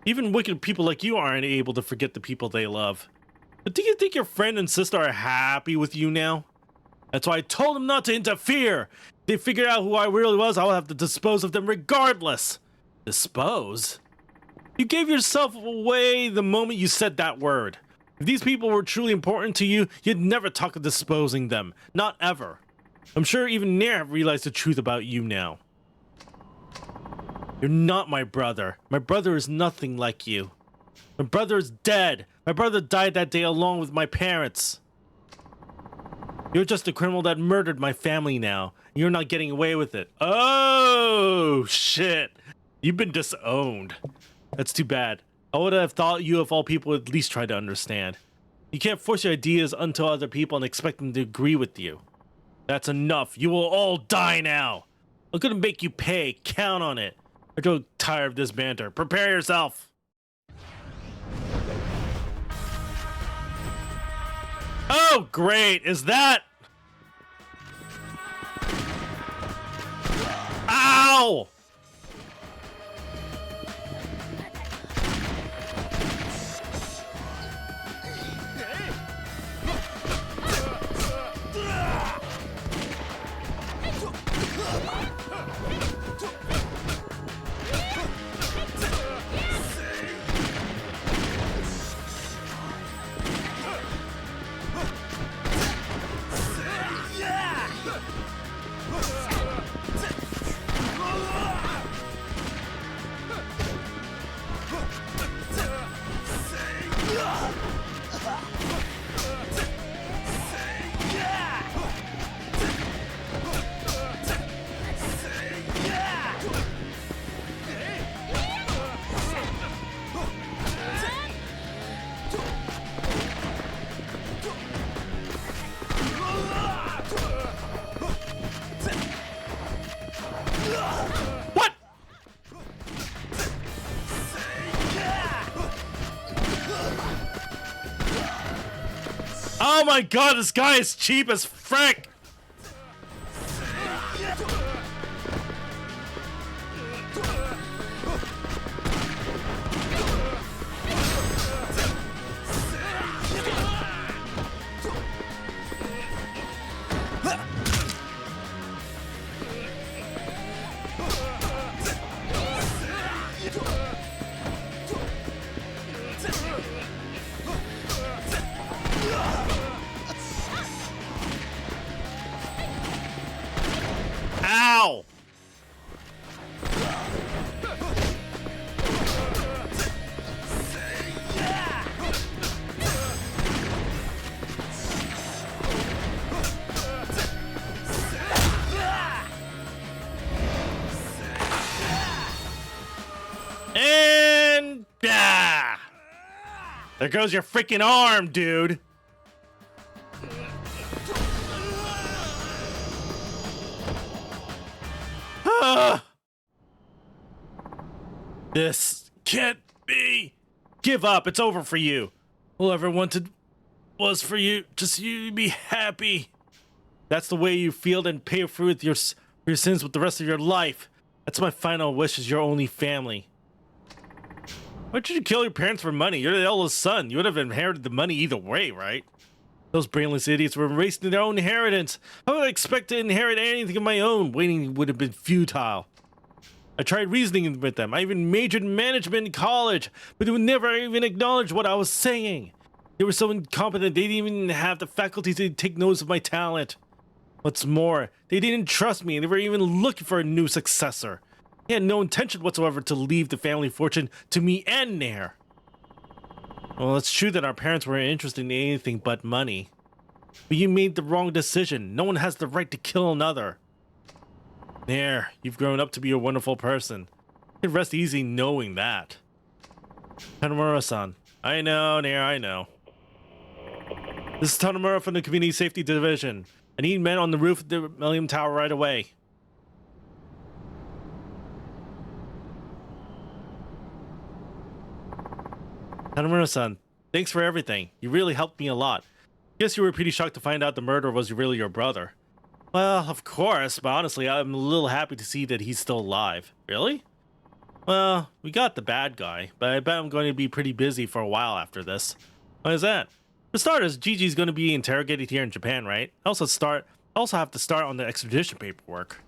Even wicked people like you aren't able to forget the people they love. But do you think your friend and sister are happy with you now? That's why I told them not to interfere. If they figure out who I really was, I'll have to dispose of them regardless. Dispose? You gave yourself away the moment you said that word. If these people were truly important to you, you'd never talk of disposing them. Not ever. I'm sure even Nair have realized the truth about you now. You're not my brother. My brother is nothing like you. My brother is dead. My brother died that day along with my parents. You're just a criminal that murdered my family now. You're not getting away with it. Oh, shit. You've been disowned. That's too bad. I would have thought you of all people would at least try to understand. You can't force your ideas onto other people and expect them to agree with you. That's enough. You will all die now. I'm gonna make you pay. Count on it. I grow tired of this banter. Prepare yourself. Oh, great. Is that... Ow! Oh my god, this guy is cheap as frick! Ow! And there goes your freaking arm, dude. This can't be. Give up. It's over for you. All I ever wanted was for you, just you to be happy. That's the way you feel, then pay for with your sins with the rest of your life. That's my final wish as your only family. Why did you kill your parents for money? You're the eldest son. You would have inherited the money either way, right? Those brainless idiots were wasting their own inheritance. How would I expect to inherit anything of my own? Waiting would have been futile. I tried reasoning with them. I even majored in management in college, but they would never even acknowledge what I was saying. They were so incompetent, they didn't even have the faculty to take notice of my talent. What's more, they didn't trust me, and they were even looking for a new successor. They had no intention whatsoever to leave the family fortune to me and Nair. Well, it's true that our parents weren't interested in anything but money. But you made the wrong decision. No one has the right to kill another. Nair, you've grown up to be a wonderful person. You can rest easy knowing that. Tanomura-san. I know, Nair, I know. This is Tanomura from the Community Safety Division. I need men on the roof of the Millennium Tower right away. Tanomura-san, thanks for everything. You really helped me a lot. Guess you were pretty shocked to find out the murderer was really your brother. Well, of course, but honestly, I'm a little happy to see that he's still alive. Really? Well, we got the bad guy, but I bet I'm going to be pretty busy for a while after this. Why is that? For starters, Gigi's going to be interrogated here in Japan, right? I also have to start on the extradition paperwork.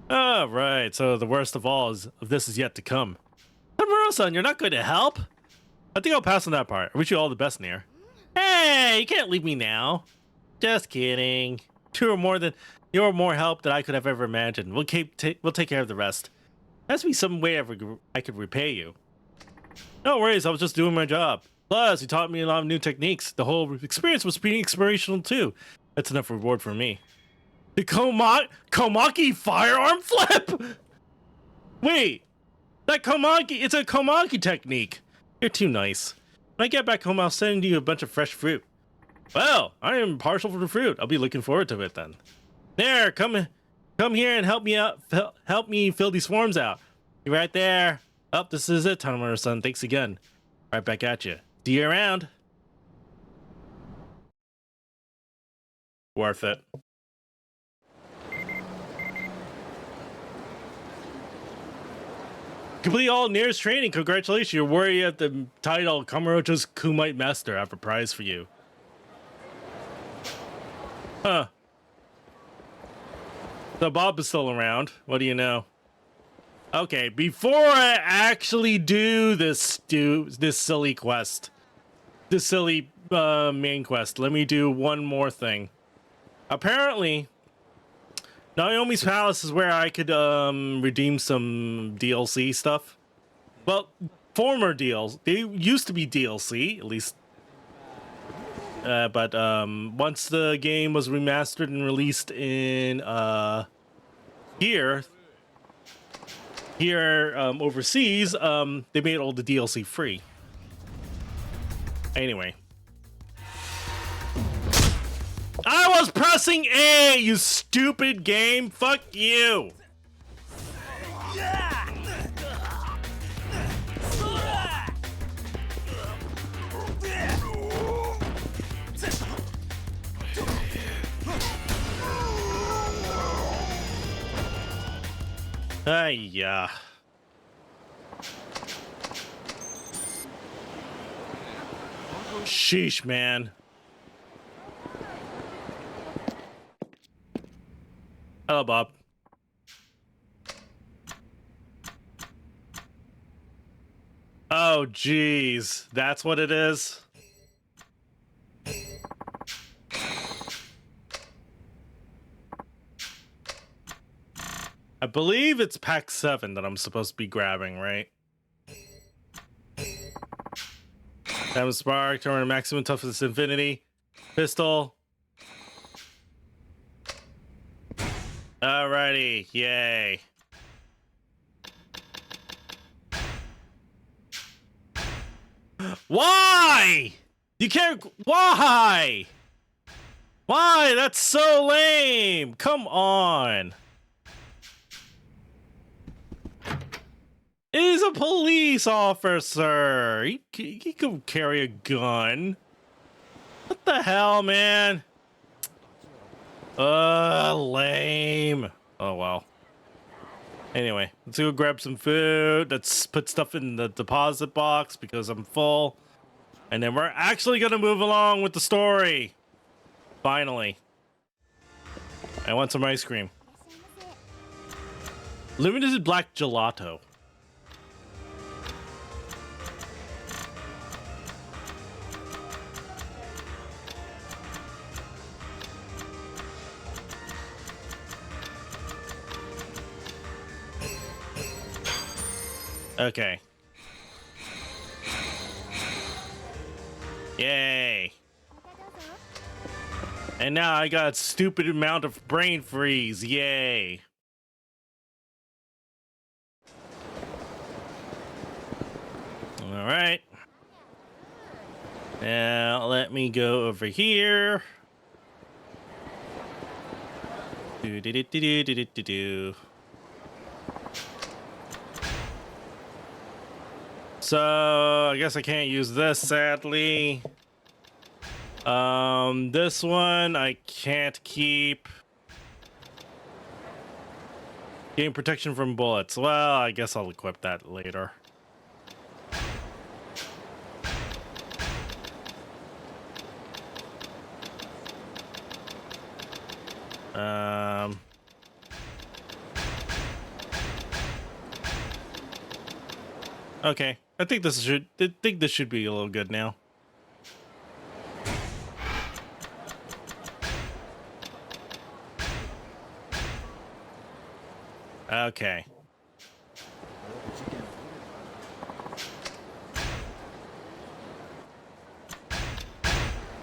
Oh, right, so the worst of this is yet to come. Tanomura-san, you're not going to help? I think I'll pass on that part. I wish you all the best, Nair. Hey, you can't leave me now. Just kidding. You're more help than I could have ever imagined. We'll take care of the rest. There has to be some way I could repay you. No worries, I was just doing my job. Plus, you taught me a lot of new techniques. The whole experience was pretty inspirational too. That's enough reward for me. The Komaki firearm flip? Wait, that Komaki, it's a Komaki technique. You're too nice. When I get back home, I'll send you a bunch of fresh fruit. Well, I am partial for the fruit. I'll be looking forward to it then. There, come here and help me out. Help me fill these forms out. You're right there. Oh, this is it, Tanomura-san. Thanks again. Right back at you. See you around. Worth it. Complete all Nair's training. Congratulations. You're worthy of the title Kamurocho's Kumite Master. I have a prize for you. Huh. So Bob is still around. What do you know? Okay, before I actually do this silly quest, this silly main quest, let me do one more thing. Apparently, Naomi's Palace is where I could redeem some DLC stuff. Well, former deals. They used to be DLC, at least. But once the game was remastered and released in here overseas, they made all the DLC free. Anyway. I was pressing A, you stupid game. Fuck you. Yeah. Sheesh, man. Hello, Bob. Oh, geez. That's what it is? I believe it's pack 7 that I'm supposed to be grabbing, right? Diamond Spark, turn maximum toughness infinity. Pistol. Alrighty, yay. Why? You can't. Why? Why? That's so lame. Come on. He's a police officer. He can carry a gun. What the hell, man? Lame. Oh, well. Anyway, let's go grab some food. Let's put stuff in the deposit box because I'm full. And then we're actually going to move along with the story. Finally. I want some ice cream. Limited black gelato. Okay. Yay. And now I got a stupid amount of brain freeze. Yay. All right. Now let me go over here. Do. So I guess I can't use this, sadly. This one I can't keep. Gain protection from bullets. Well, I guess I'll equip that later. Okay. I think this should be a little good now. Okay.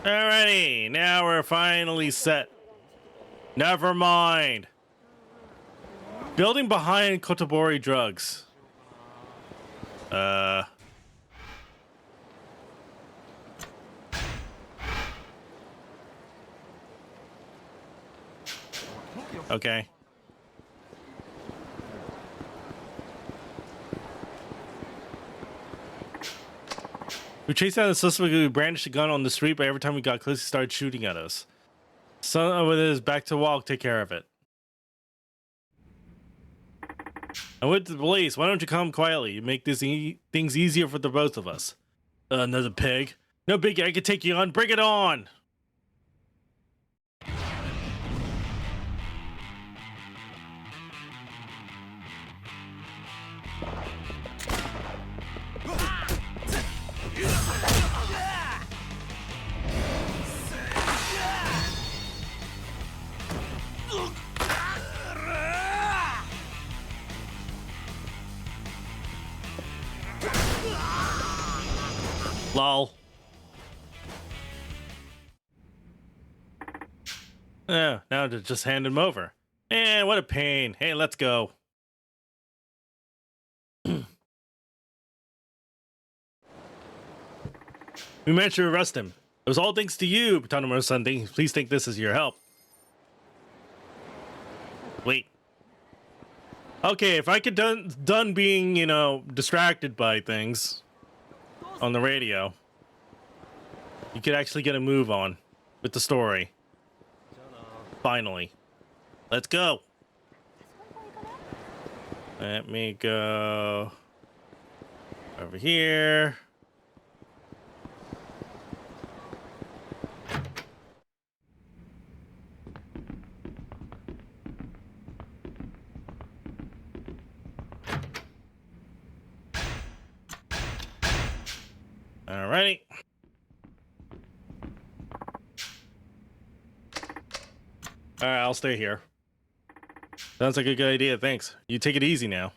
Alrighty, now we're finally set. Never mind. Building behind Kotobori drugs. Okay. We chased down the suspect who brandished a gun on the street, but every time we got close, he started shooting at us. Son with his back to wall, take care of it. I'm with the police. Why don't you come quietly? You make this things easier for the both of us. Another pig. No biggie, I can take you on. Bring it on! Lol. Yeah, now to just hand him over. Man, what a pain. Hey, let's go. We managed to arrest him. It was all thanks to you, Tanamura-san. Please take this as your help. Wait. Okay, if I could done being, you know, distracted by things on the radio, you could actually get a move on with the story. Finally. Let's go. Let me go over here. Alrighty. Alright, I'll stay here. Sounds like a good idea, thanks. You take it easy now.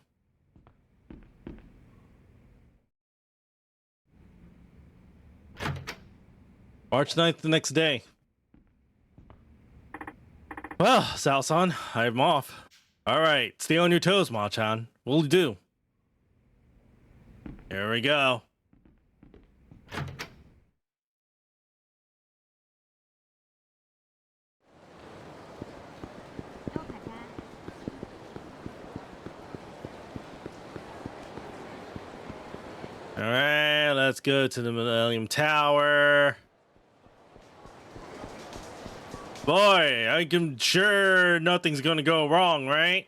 March 9th the next day. Well, Sao-san, I'm off. Alright, stay on your toes, Ma-chan. What'll do? Here we go. Alright, let's go to the Millennium Tower. Boy, I can sure nothing's gonna go wrong, right?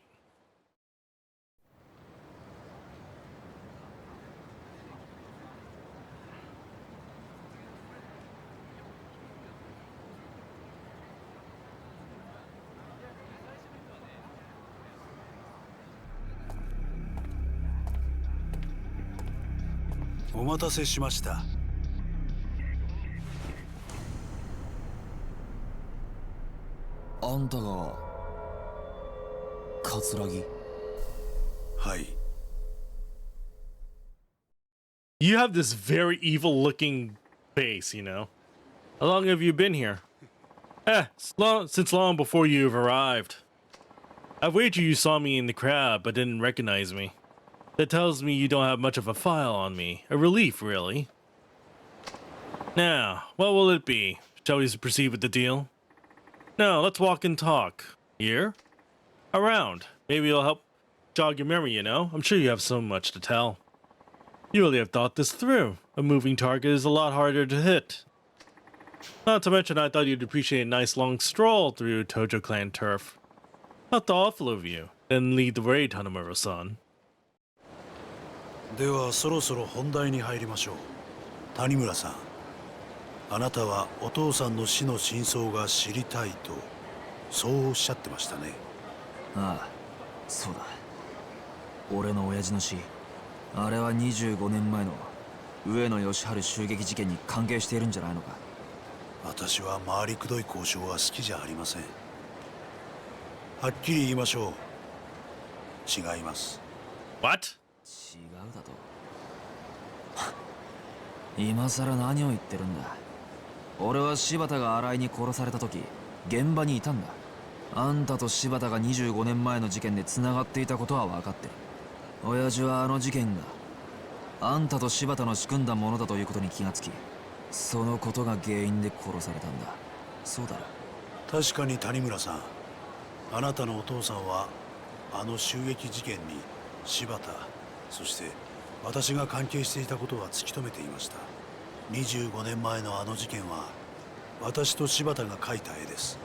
お待たせしました。あんたが桂木？はい。 You have this very evil looking face, you know. How long have you been here? Since long before you've arrived. I've wagered you saw me in the crowd but didn't recognize me. That tells me you don't have much of a file on me. A relief, really. Now, what will it be? Shall we proceed with the deal? No, let's walk and talk. Here? Around. Maybe it'll help jog your memory, you know? I'm sure you have so much to tell. You really have thought this through. A moving target is a lot harder to hit. Not to mention, I thought you'd appreciate a nice long stroll through Tojo clan turf. How thoughtful of you. Then lead the way, Tanomura-san. ではそろそろ本題に入りましょう。谷村さん、あなたはお父さんの死の真相が知りたいとそうおっしゃってましたね。ああ、そうだ。俺の親父の死、あれは25年前の上野義治襲撃事件に関係しているんじゃないのか。私は回りくどい交渉は好きじゃありません。はっきり言いましょう。違います。 What? 違うだと。今さら何を言ってるんだ。俺は柴田が新井に殺された時現場にいたんだ。あんたと柴田が25年前の事件で繋がっていたことは分かってる。親父はあの事件があんたと柴田の仕組んだものだということに気がつき、そのことが原因で殺されたんだ。そうだろ。確かに谷村さん、あなたのお父さんはあの襲撃事件に柴田、そして私が関係していたことは突き止めていました。25年前のあの事件は私と柴田が描いた絵です。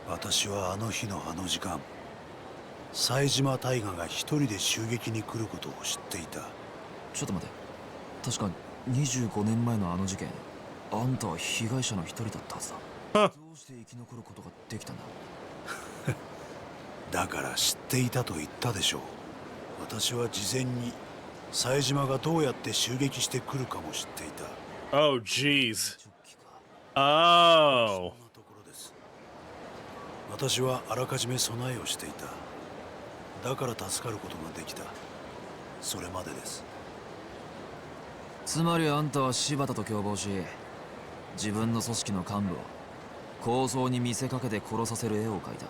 私はあの日のあの時間、冴島大河が一人で襲撃に来ることを知っていた。ちょっと待て。確か25年前のあの事件、あんたは被害者の一人だったはずだ。どうして生き残ることができたんだ。だから知っていたと言ったでしょう。私は事前に冴島がどうやって襲撃してくるかも知っていた。 Oh, jeez. 直帰か。Oh. そんなところです。私はあらかじめ備えをしていた。だから助かることができた。それまでです。つまりあんたは柴田と共謀し、自分の組織の幹部を抗争に見せかけて殺させる絵を描いた。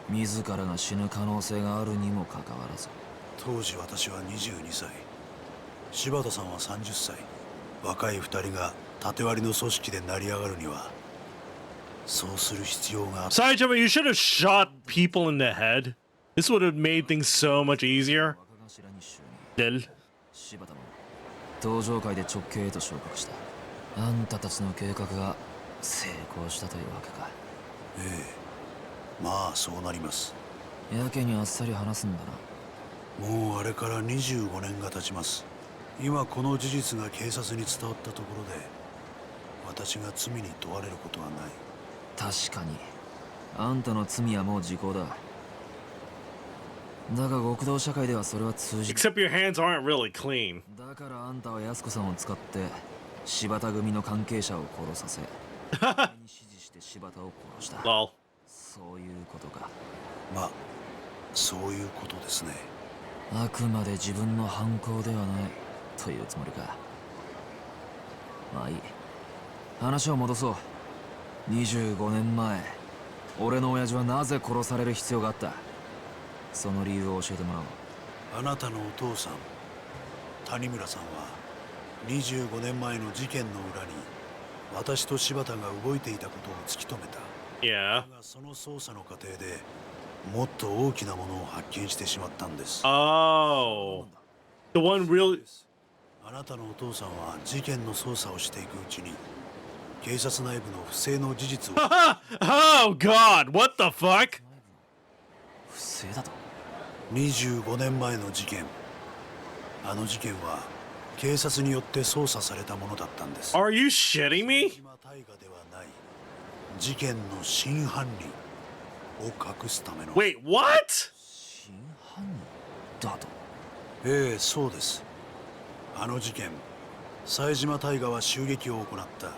自らが死ぬ可能性があるにもかかわらず。当時私は22歳、柴田さんは30歳。若い2人が縦割りの組織で成り上がるにはそうする必要があった。 Saitama, you should have shot people in the head. This would have made things so much easier. 若頭に就任。 Dil. 柴田も登場会で直系へと昇格した。あんたたちの計画が成功したというわけか。ええ、まあそうなります。やけにあっさり話すんだもうあれから25年が経ちます。今この事実が警察に伝わったところで私が罪に問われることはない。確かにあんたの罪はもう時効だ。だが極道社会ではそれは通じ Except your hands aren't really clean. だからあんたは安子さんを使って柴田組の関係者を殺させ指示して柴田を殺した。 Lol. そういうことか。まあそういうことですね。あくまで自分の犯行ではないというつもりか。まあいい、話を戻そう。25年前俺の親父はなぜ殺される必要があった？その理由を教えてもらおう。あなたのお父さん谷村さんは25年前の事件の裏に私と柴田が動いていたことを突き止めた。 Yeah. だがその捜査の過程でもっと大きなものを発見してしまったんです。 Oh. The one real. あなたのお父さんは事件の捜査をしていくうちに警察内部の不正の事実をOh God! What the fuck? 不正だと。25年前の事件、あの事件は警察によって捜査されたものだったんです。 Are you shitting me? 島大河ではない事件の真犯人を隠すための。 Wait, what? 真犯人だと。ええ、そうです。あの事件、冴島大河は襲撃を行った。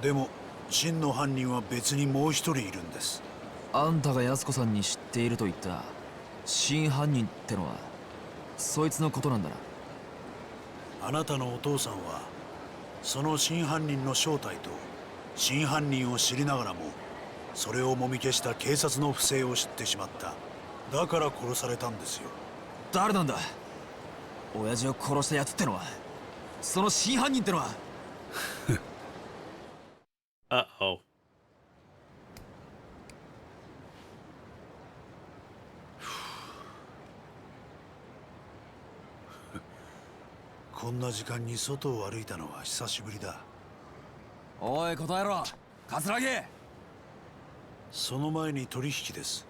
でも真の犯人は別にもう一人いるんです。あんたが安子さんに知っていると言った真犯人ってのはそいつのことなんだな。あなたのお父さんはその真犯人の正体と真犯人を知りながらもそれをもみ消した警察の不正を知ってしまった。だから殺されたんですよ。誰なんだ親父を殺したやつってのは。その真犯人ってのは。Uh-oh. こんな時間に外を歩いたのは久しぶりだ。おい答えろ桂木。その前に取引です。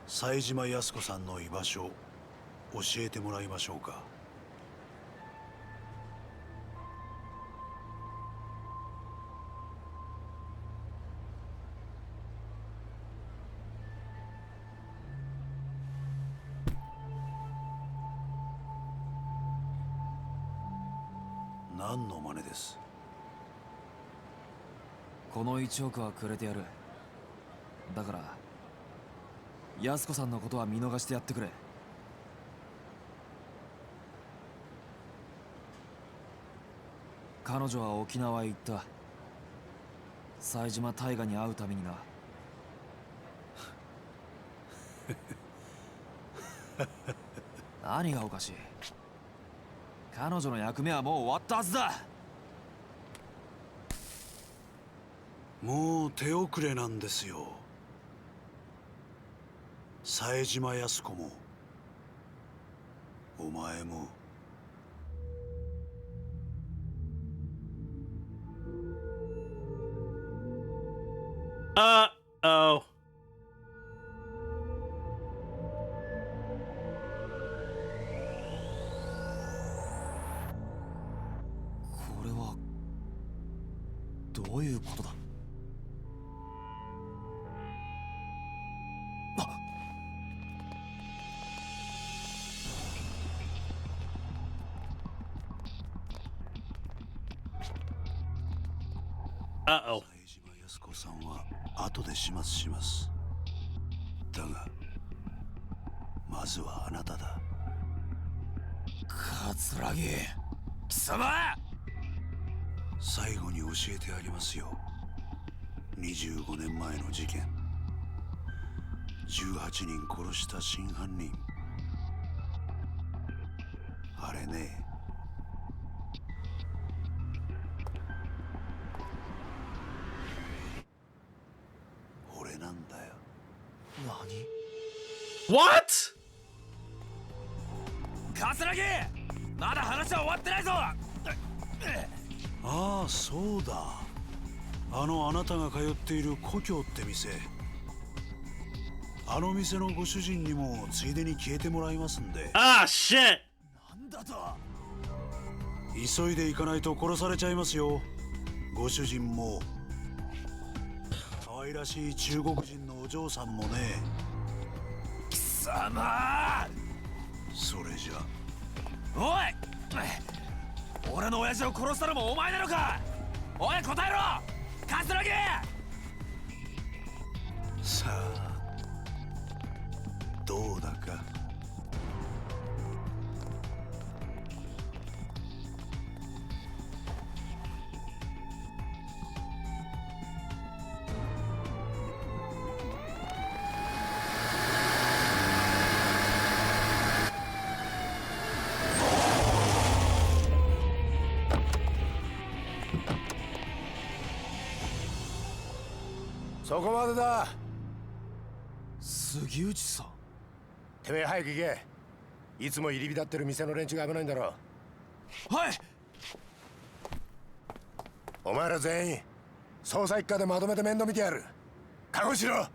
冴島康子さんの居場所教えてもらいましょうか。何の真似です？この1億はくれてやる。だから安子さんのことは見逃してやってくれ。彼女は沖縄へ行った。冴島大河に会うためにな。何がおかしい？彼女の役目はもう終わったはずだ。もう手遅れなんですよ。冴島康子もお前も。Uh-oh. これはどういうことだ？Uh-oh. 冴島康子さんは後で始末します。だがまずはあなただ。桂木貴様。最後に教えてあげますよ。25年前の事件、18人殺した真犯人、あれね。俺なんだよ。何？ What? 桂木まだ話は終わってないぞ。ああ、そうだ。あなたが通っている故郷って店、あの店のご主人にもついでに消えてもらいますんで。 Ah, shit! なんだと。急いで行かないと殺されちゃいますよ。ご主人も可愛らしい中国人のお嬢さんもね。貴様。それじゃ。おい、俺の親父を殺したのもお前なのか。おい、答えろカツラギ。さあどうだか。そこまでだ。杉内さん。てめえ早く行け。いつも入り浸ってる店の連中が危ないんだろ。はい。お前ら全員捜査一課でまとめて面倒見てやる。覚悟しろ。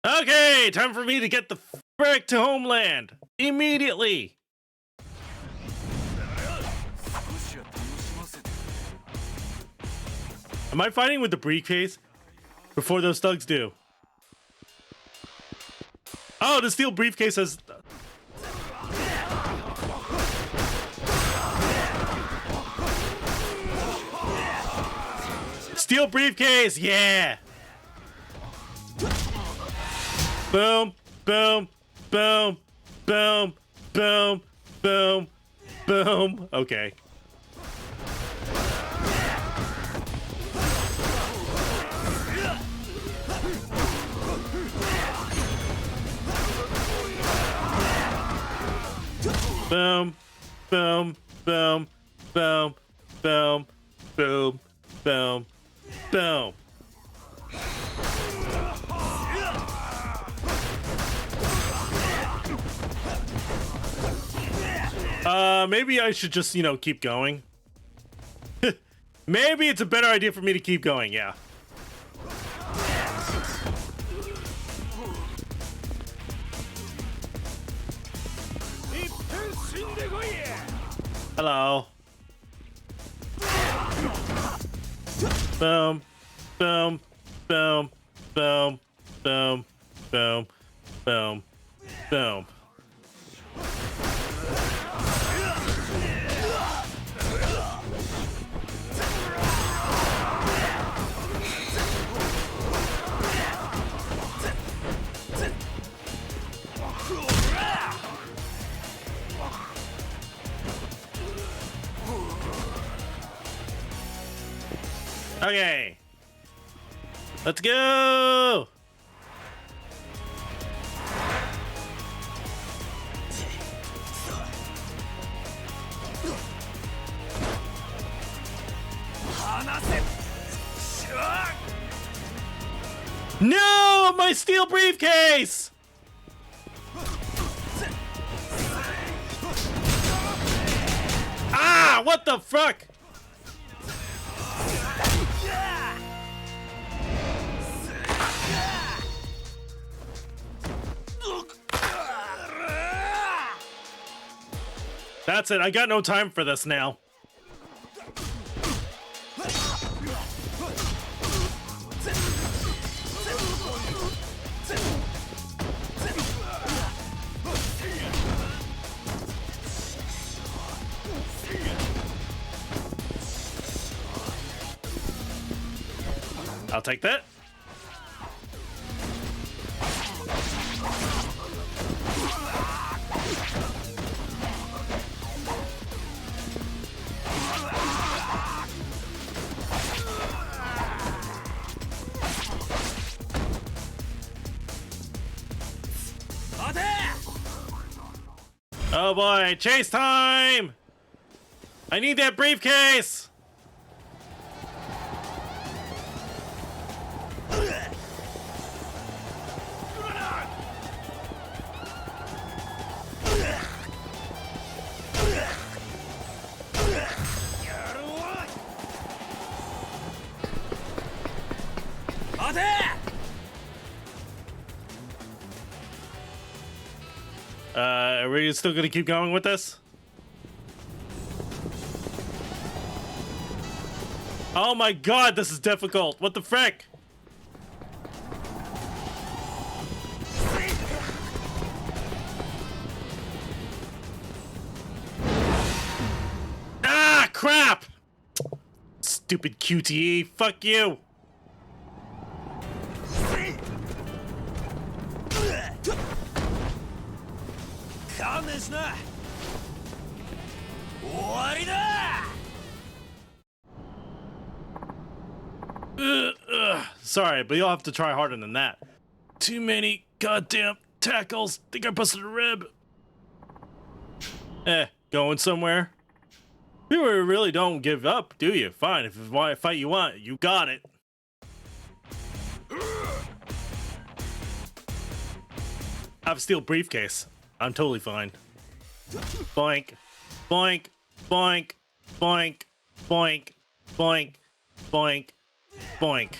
Okay, time for me to get the frick to homeland immediately. Am I fighting with the briefcase before those thugs do? Oh, the steel briefcase has. Steel briefcase, yeah. Boom, boom, boom, boom, boom, boom, boom. Okay. Boom, boom, boom, boom, boom, boom, boom, boom. Maybe I should just, keep going. Maybe it's a better idea for me to keep going, yeah. Hello. Boom, boom, boom, boom, boom, boom, boom, boom. Okay. Let's go. No, my steel briefcase. Ah, what the fuck? That's it. I got no time for this now. I'll take that. Oh boy, chase time! I need that briefcase! Are we still gonna keep going with this? Oh my god, this is difficult. What the frick? Ah, crap! Stupid QTE, fuck you! Sorry, but you'll have to try harder than that. Too many goddamn tackles. Think I busted a rib. Going somewhere? You really don't give up, do you? Fine, if it's a fight you want, you got it. I have a steel briefcase. I'm totally fine. Boink, boink, boink, boink, boink, boink, boink, boink.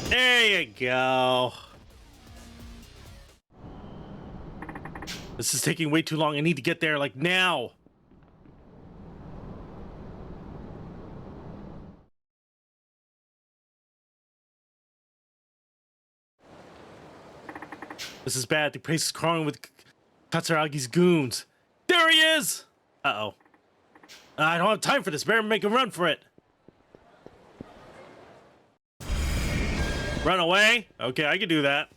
There you go. This is taking way too long. I need to get there, like, now. This is bad. The place is crawling with Katsuragi's goons. There he is! Uh-oh. I don't have time for this. Better make a run for it. Run away? Okay, I can do that.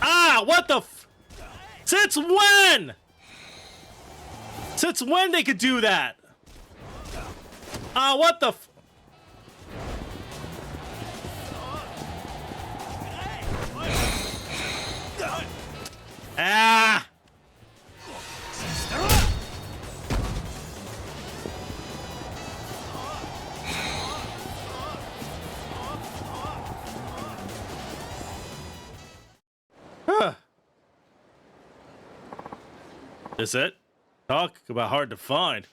Ah, what the f- Since when? Since when they could do that? Ah, what the f- Ah! Huh. Is it? Talk about hard to find.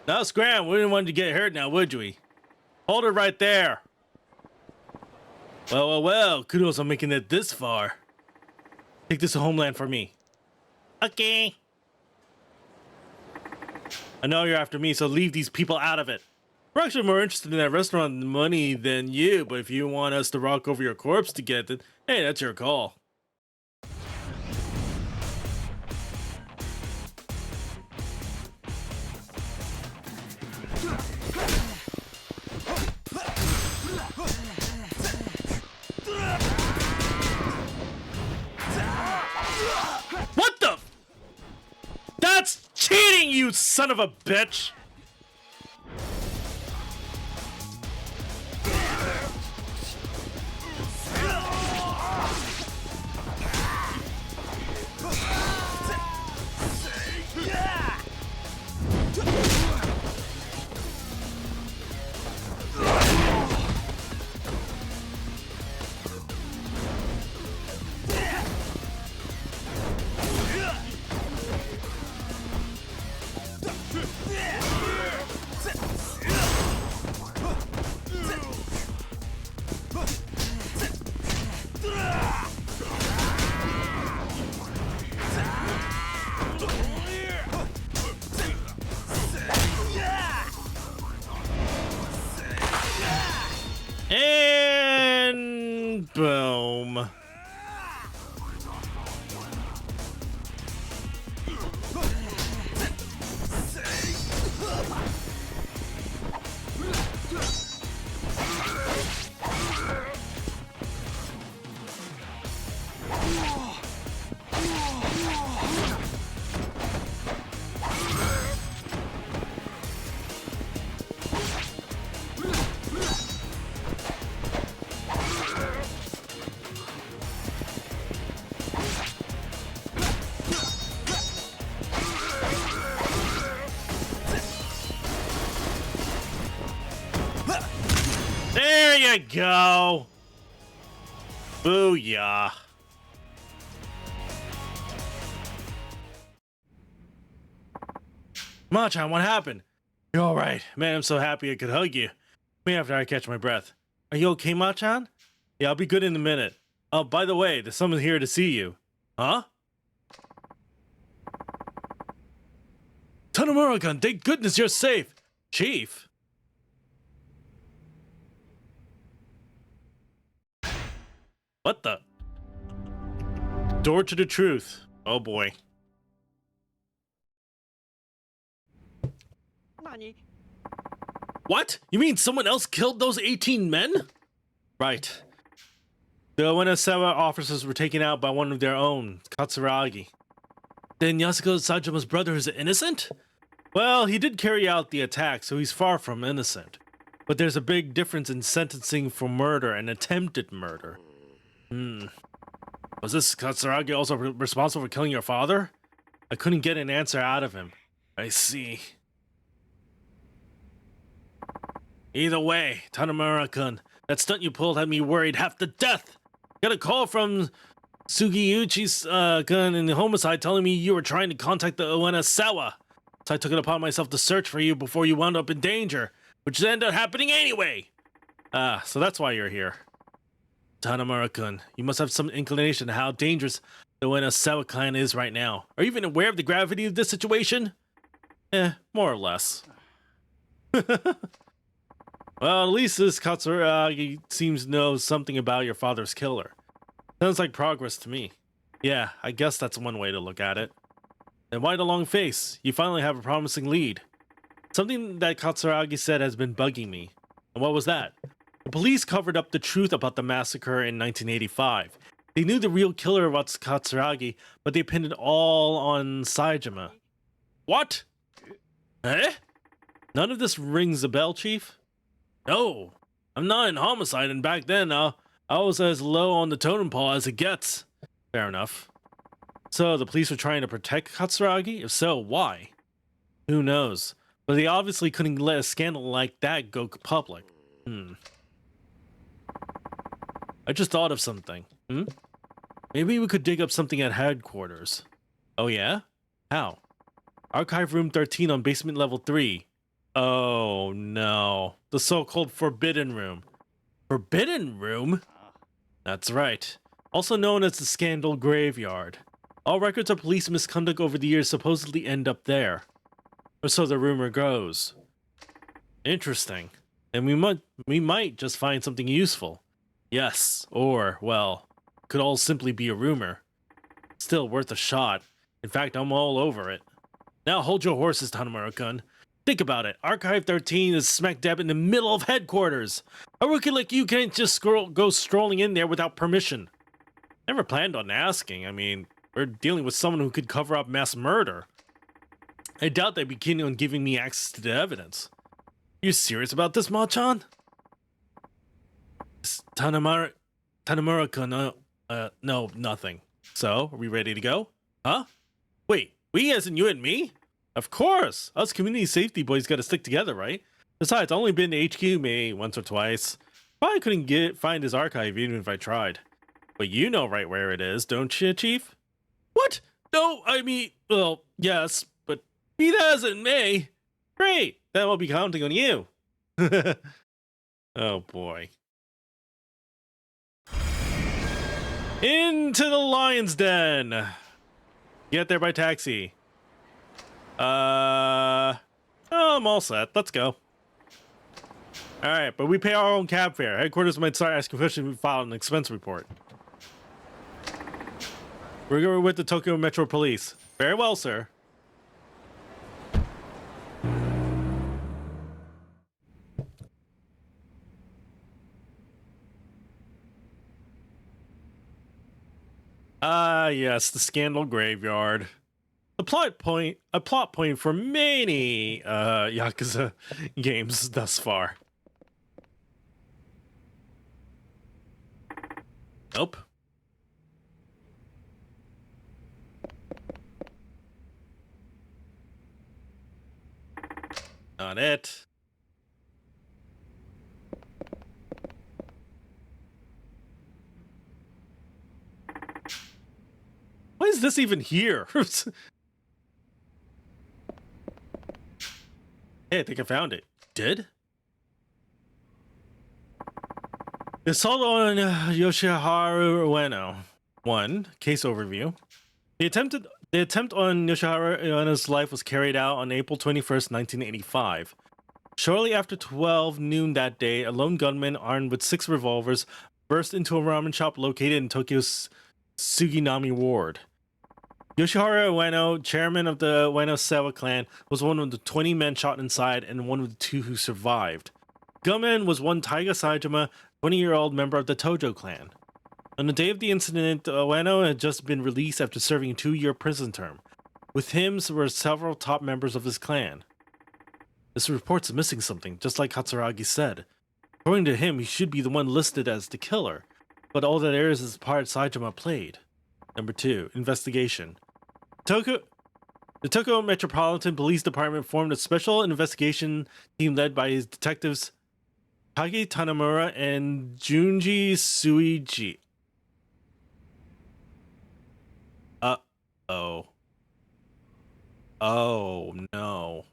Now, Scram, we didn't want you to get hurt now, would we? Hold it right there. Well, kudos on making it this far. Take this to Homeland for me. Okay. I know you're after me, so leave these people out of it. We're actually more interested in that restaurant money than you, but if you want us to rock over your corpse to get it, hey, that's your call. What the? That's cheating, you son of a bitch! And boom. you go. Booyah. Machan, what happened? You're all right. Man, I'm so happy I could hug you. Me after I catch my breath. Are you okay, Machan? Yeah, I'll be good in a minute. Oh, by the way, there's someone here to see you. Huh? Tanomura-kun, thank goodness you're safe. Chief? What the? Door to the truth. Oh boy. What? You mean someone else killed those 18 men? Right. The Oenasawa officers were taken out by one of their own, Katsuragi. Then Yasuko Sajima's brother is innocent? Well, he did carry out the attack, so he's far from innocent. But there's a big difference in sentencing for murder and attempted murder. Was this Katsuragi also responsible for killing your father? I couldn't get an answer out of him. I see. Either way, Tanomura-kun, that stunt you pulled had me worried half to death. Got a call from Sugiyuchi's gun in the homicide telling me you were trying to contact the Oenasawa. So I took it upon myself to search for you before you wound up in danger, which ended up happening anyway. So that's why you're here. Tanomura-kun, you must have some inclination to how dangerous the Oenasawa clan is right now. Are you even aware of the gravity of this situation? More or less. Well, at least this Katsuragi seems to know something about your father's killer. Sounds like progress to me. Yeah, I guess that's one way to look at it. And why the long face? You finally have a promising lead. Something that Katsuragi said has been bugging me. And what was that? The police covered up the truth about the massacre in 1985. They knew the real killer was Katsuragi, but they pinned it all on Saejima. What? Eh? None of this rings a bell, Chief? No, I'm not in homicide, and back then, I was as low on the totem pole as it gets. Fair enough. So, the police were trying to protect Katsuragi? If so, why? Who knows? But they obviously couldn't let a scandal like that go public. I just thought of something. Maybe we could dig up something at headquarters. Oh yeah? How? Archive room 13 on basement level 3. Oh no. The so-called Forbidden Room. Forbidden Room? That's right. Also known as the Scandal Graveyard. All records of police misconduct over the years supposedly end up there. Or so the rumor goes. Interesting. And we might just find something useful. Yes, or, well, could all simply be a rumor. Still worth a shot. In fact, I'm all over it. Now hold your horses, Tanomura-kun. Think about it. Archive 13 is smack dab in the middle of headquarters. A rookie like you can't just go strolling in there without permission. Never planned on asking. I mean, we're dealing with someone who could cover up mass murder. I doubt they'd be keen on giving me access to the evidence. You serious about this, Machan? Tanomura-kun, no, nothing. So, are we ready to go? Huh? Wait, we as in you and me? Of course! Us community safety boys gotta stick together, right? Besides, I've only been to HQ maybe once or twice. Probably couldn't find his archive even if I tried. But you know right where it is, don't you, Chief? What? No, I mean, well, yes, but be that as it may. Great, then we'll be counting on you. Oh boy. Into the lion's den. Get there by taxi. I'm all set. Let's go. Alright, but we pay our own cab fare. Headquarters might start asking questions if we file an expense report. We're going with the Tokyo Metro Police. Very well, sir. Yes, the Scandal Graveyard. A plot point for many Yakuza games thus far. Nope. Not it. is this even here? Hey, I think I found it. Did? The assault on Yoshiharu Ueno. 1. Case overview. The attempt on Yoshiharu Ueno's life was carried out on April 21st, 1985. Shortly after 12 noon that day, a lone gunman armed with 6 revolvers burst into a ramen shop located in Tokyo's Suginami Ward. Yoshiharu Ueno, chairman of the Ueno Sewa clan, was one of the 20 men shot inside and one of the 2 who survived. Gunman was one Taiga Saejima, 20-year-old member of the Tojo clan. On the day of the incident, Ueno had just been released after serving a 2-year prison term. With him were several top members of his clan. This report's missing something, just like Katsuragi said. According to him, he should be the one listed as the killer, but all that there is the part Saejima played. Number 2. Investigation. The Tokyo Metropolitan Police Department formed a special investigation team led by his detectives Kage Tanamura and Junji Suiji. Uh-oh. Oh, no.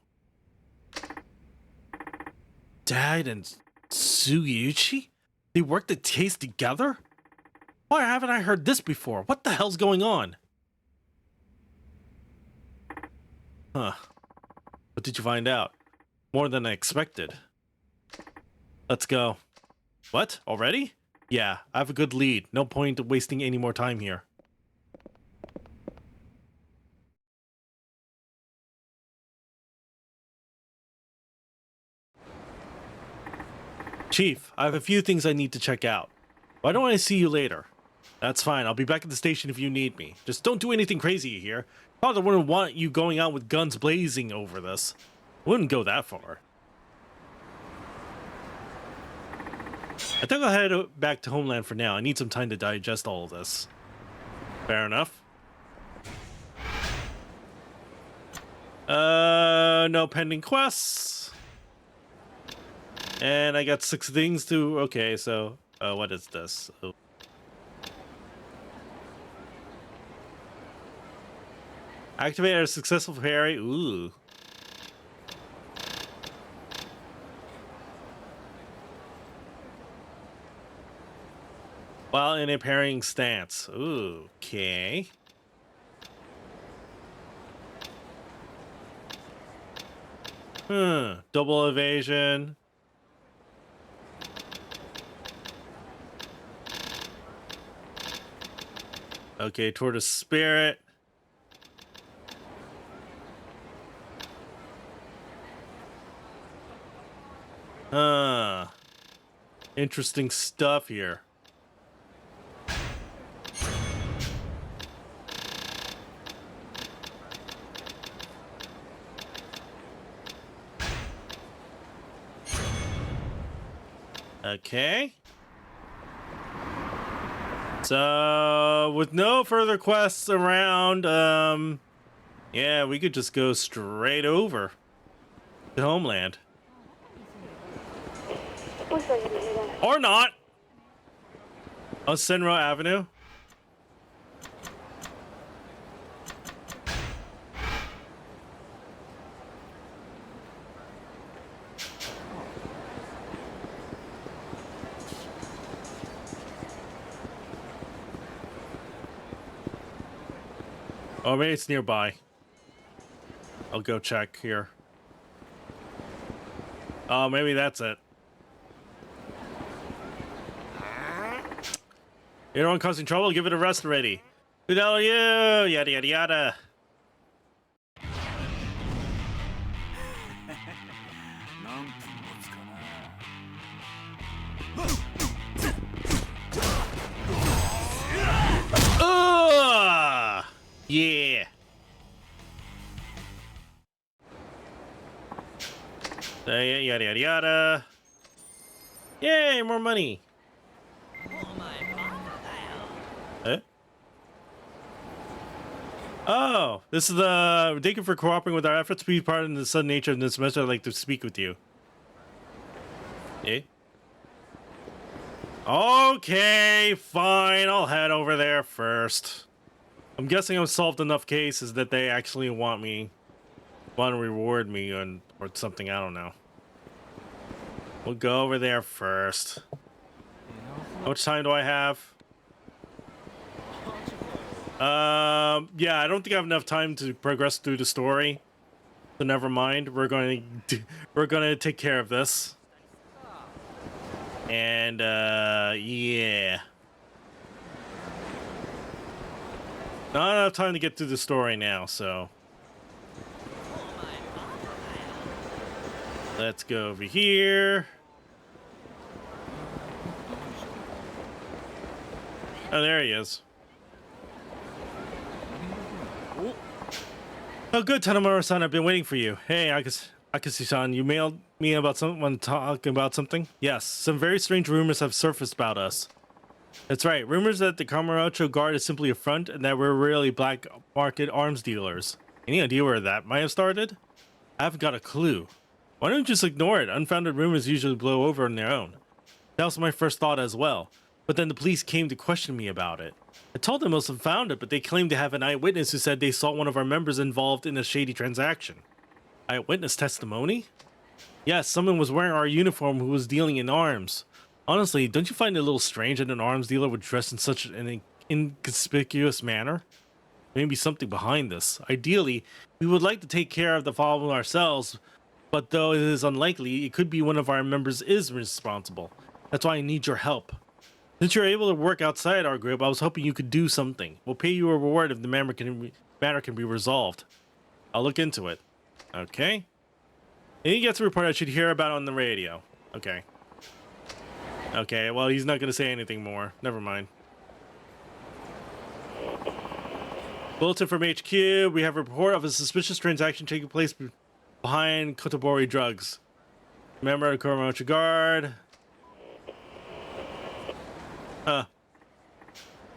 Dad and Sugiyuchi? They worked the case together? Why haven't I heard this before? What the hell's going on? Huh. What did you find out? More than I expected. Let's go. What? Already? Yeah, I have a good lead. No point wasting any more time here. Chief, I have a few things I need to check out. Why don't I see you later? That's fine. I'll be back at the station if you need me. Just don't do anything crazy here. Father wouldn't want you going out with guns blazing over this. Wouldn't go that far. I think I'll head back to Homeland for now. I need some time to digest all of this. Fair enough. No pending quests. And I got 6 things to... Okay, so... what is this? Oh. Activate a successful parry. Ooh. While in a parrying stance. Ooh, okay. Double evasion. Okay, toward a spirit. Interesting stuff here. Okay. So, with no further quests around, yeah, we could just go straight over to Homeland. Or not. Oh, Senro Avenue. Oh, maybe it's nearby. I'll go check here. Oh, maybe that's it. Anyone causing trouble, give it a rest already. Who the hell are you? Yada yada yada. Yeah. Yada yada yada. Yay, more money. Oh, this is the... Thank you for cooperating with our efforts to be part of the sudden nature of this message. I'd like to speak with you. Eh? Okay, fine. I'll head over there first. I'm guessing I've solved enough cases that they actually want to reward me or something. I don't know. We'll go over there first. How much time do I have? Yeah, I don't think I have enough time to progress through the story. So never mind. We're going to take care of this. And yeah. Not enough time to get through the story now, so let's go over here. Oh, there he is. Oh, good, Tanomura-san. I've been waiting for you. Hey, Akashi-san, you mailed me about someone talking about something? Yes, some very strange rumors have surfaced about us. That's right, rumors that the Kamurocho Guard is simply a front and that we're really black market arms dealers. Any idea where that might have started? I haven't got a clue. Why don't you just ignore it? Unfounded rumors usually blow over on their own. That was my first thought as well. But then the police came to question me about it. I told them it was unfounded, but they claimed to have an eyewitness who said they saw one of our members involved in a shady transaction. Eyewitness testimony? Yes, someone was wearing our uniform who was dealing in arms. Honestly, don't you find it a little strange that an arms dealer would dress in such an inconspicuous manner? Maybe something behind this. Ideally, we would like to take care of the problem ourselves, but though it is unlikely, it could be one of our members is responsible. That's why I need your help. Since you're able to work outside our group, I was hoping you could do something. We'll pay you a reward if the matter can be resolved. I'll look into it. Okay. Any gets a report I should hear about on the radio. Okay. Okay, well, he's not going to say anything more. Never mind. Bulletin from HQ. We have a report of a suspicious transaction taking place behind Kotobori Drugs. Member of Kamurocho Guard.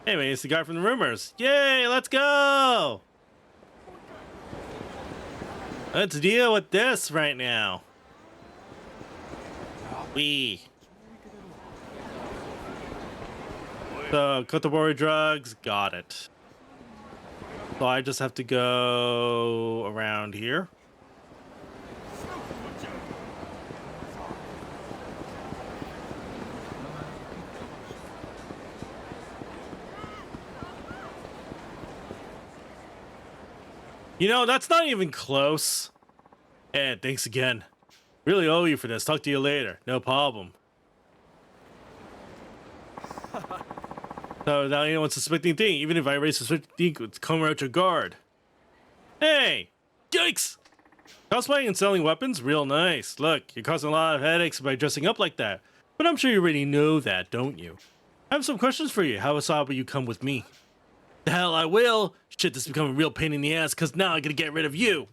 Anyway, it's the guy from the rumors. Yay, let's go! Let's deal with this right now. So, Kotobori Drugs, got it. So I just have to go around here. You know, that's not even close. Ed, thanks again. Really owe you for this. Talk to you later. No problem. So, without anyone suspecting thing, even if I raise suspecting thing, it's Kamurocho Guard. Hey! Yikes! Cosplaying and selling weapons? Real nice. Look, you're causing a lot of headaches by dressing up like that. But I'm sure you already know that, don't you? I have some questions for you. How about you come with me? The hell I will! Shit, this is becoming a real pain in the ass, cause now I gotta get rid of you!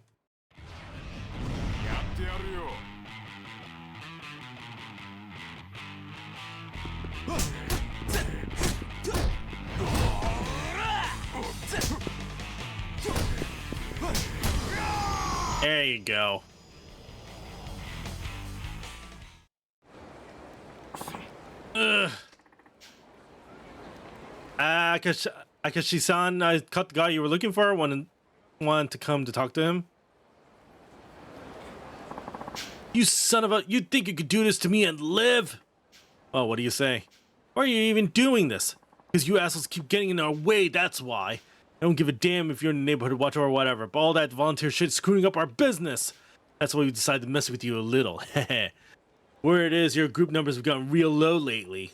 There you go. Ugh. Akashi-san, I caught the guy you were looking for. Want to come to talk to him? You son of a... You'd think you could do this to me and live? Oh, what do you say? Why are you even doing this? Because you assholes keep getting in our way, that's why. I don't give a damn if you're in the neighborhood watch or whatever, but all that volunteer shit's screwing up our business. That's why we decided to mess with you a little. Heh. Word is, your group numbers have gotten real low lately.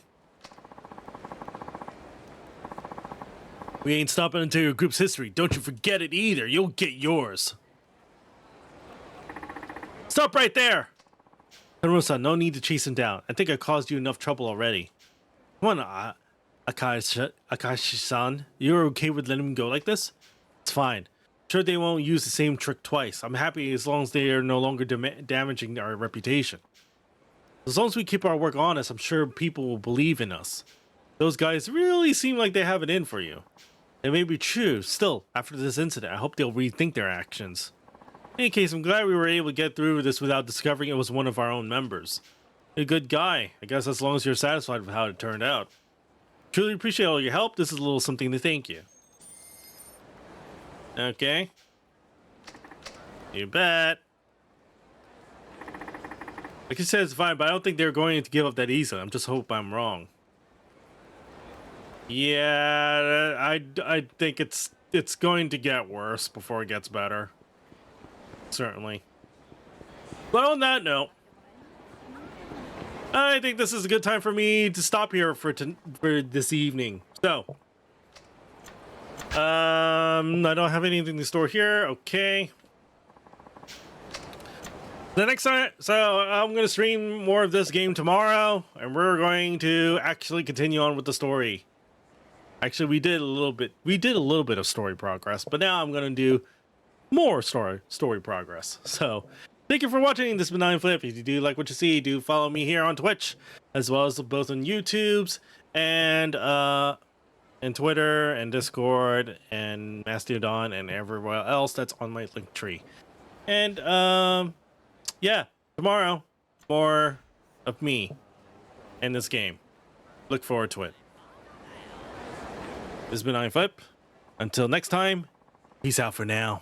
We ain't stopping until your group's history. Don't you forget it either. You'll get yours. Stop right there! Haruo-san, no need to chase him down. I think I caused you enough trouble already. Come on, Akashi-san. You're okay with letting him go like this? It's fine. Sure they won't use the same trick twice. I'm happy as long as they are no longer damaging our reputation. As long as we keep our work honest, I'm sure people will believe in us. Those guys really seem like they have it in for you. It may be true. Still, after this incident, I hope they'll rethink their actions. In any case, I'm glad we were able to get through this without discovering it was one of our own members. You're a good guy. I guess as long as you're satisfied with how it turned out. Truly appreciate all your help. This is a little something to thank you. Okay. You bet. Like you said, it's fine, but I don't think they're going to give up that easy. I'm just hope I'm wrong. Yeah, I think it's going to get worse before it gets better. Certainly. But on that note, I think this is a good time for me to stop here for this evening. So, I don't have anything to store here. Okay. The next time, so I'm going to stream more of this game tomorrow, and we're going to actually continue on with the story. Actually, we did a little bit of story progress, but now I'm going to do more story progress. So, thank you for watching. This has been iamflip. If you do like what you see, do follow me here on Twitch, as well as both on YouTube's and Twitter and Discord and Mastodon and everywhere else that's on my link tree. And yeah, tomorrow, more of me in this game. Look forward to it. This has been iamflip. Until next time, peace out for now.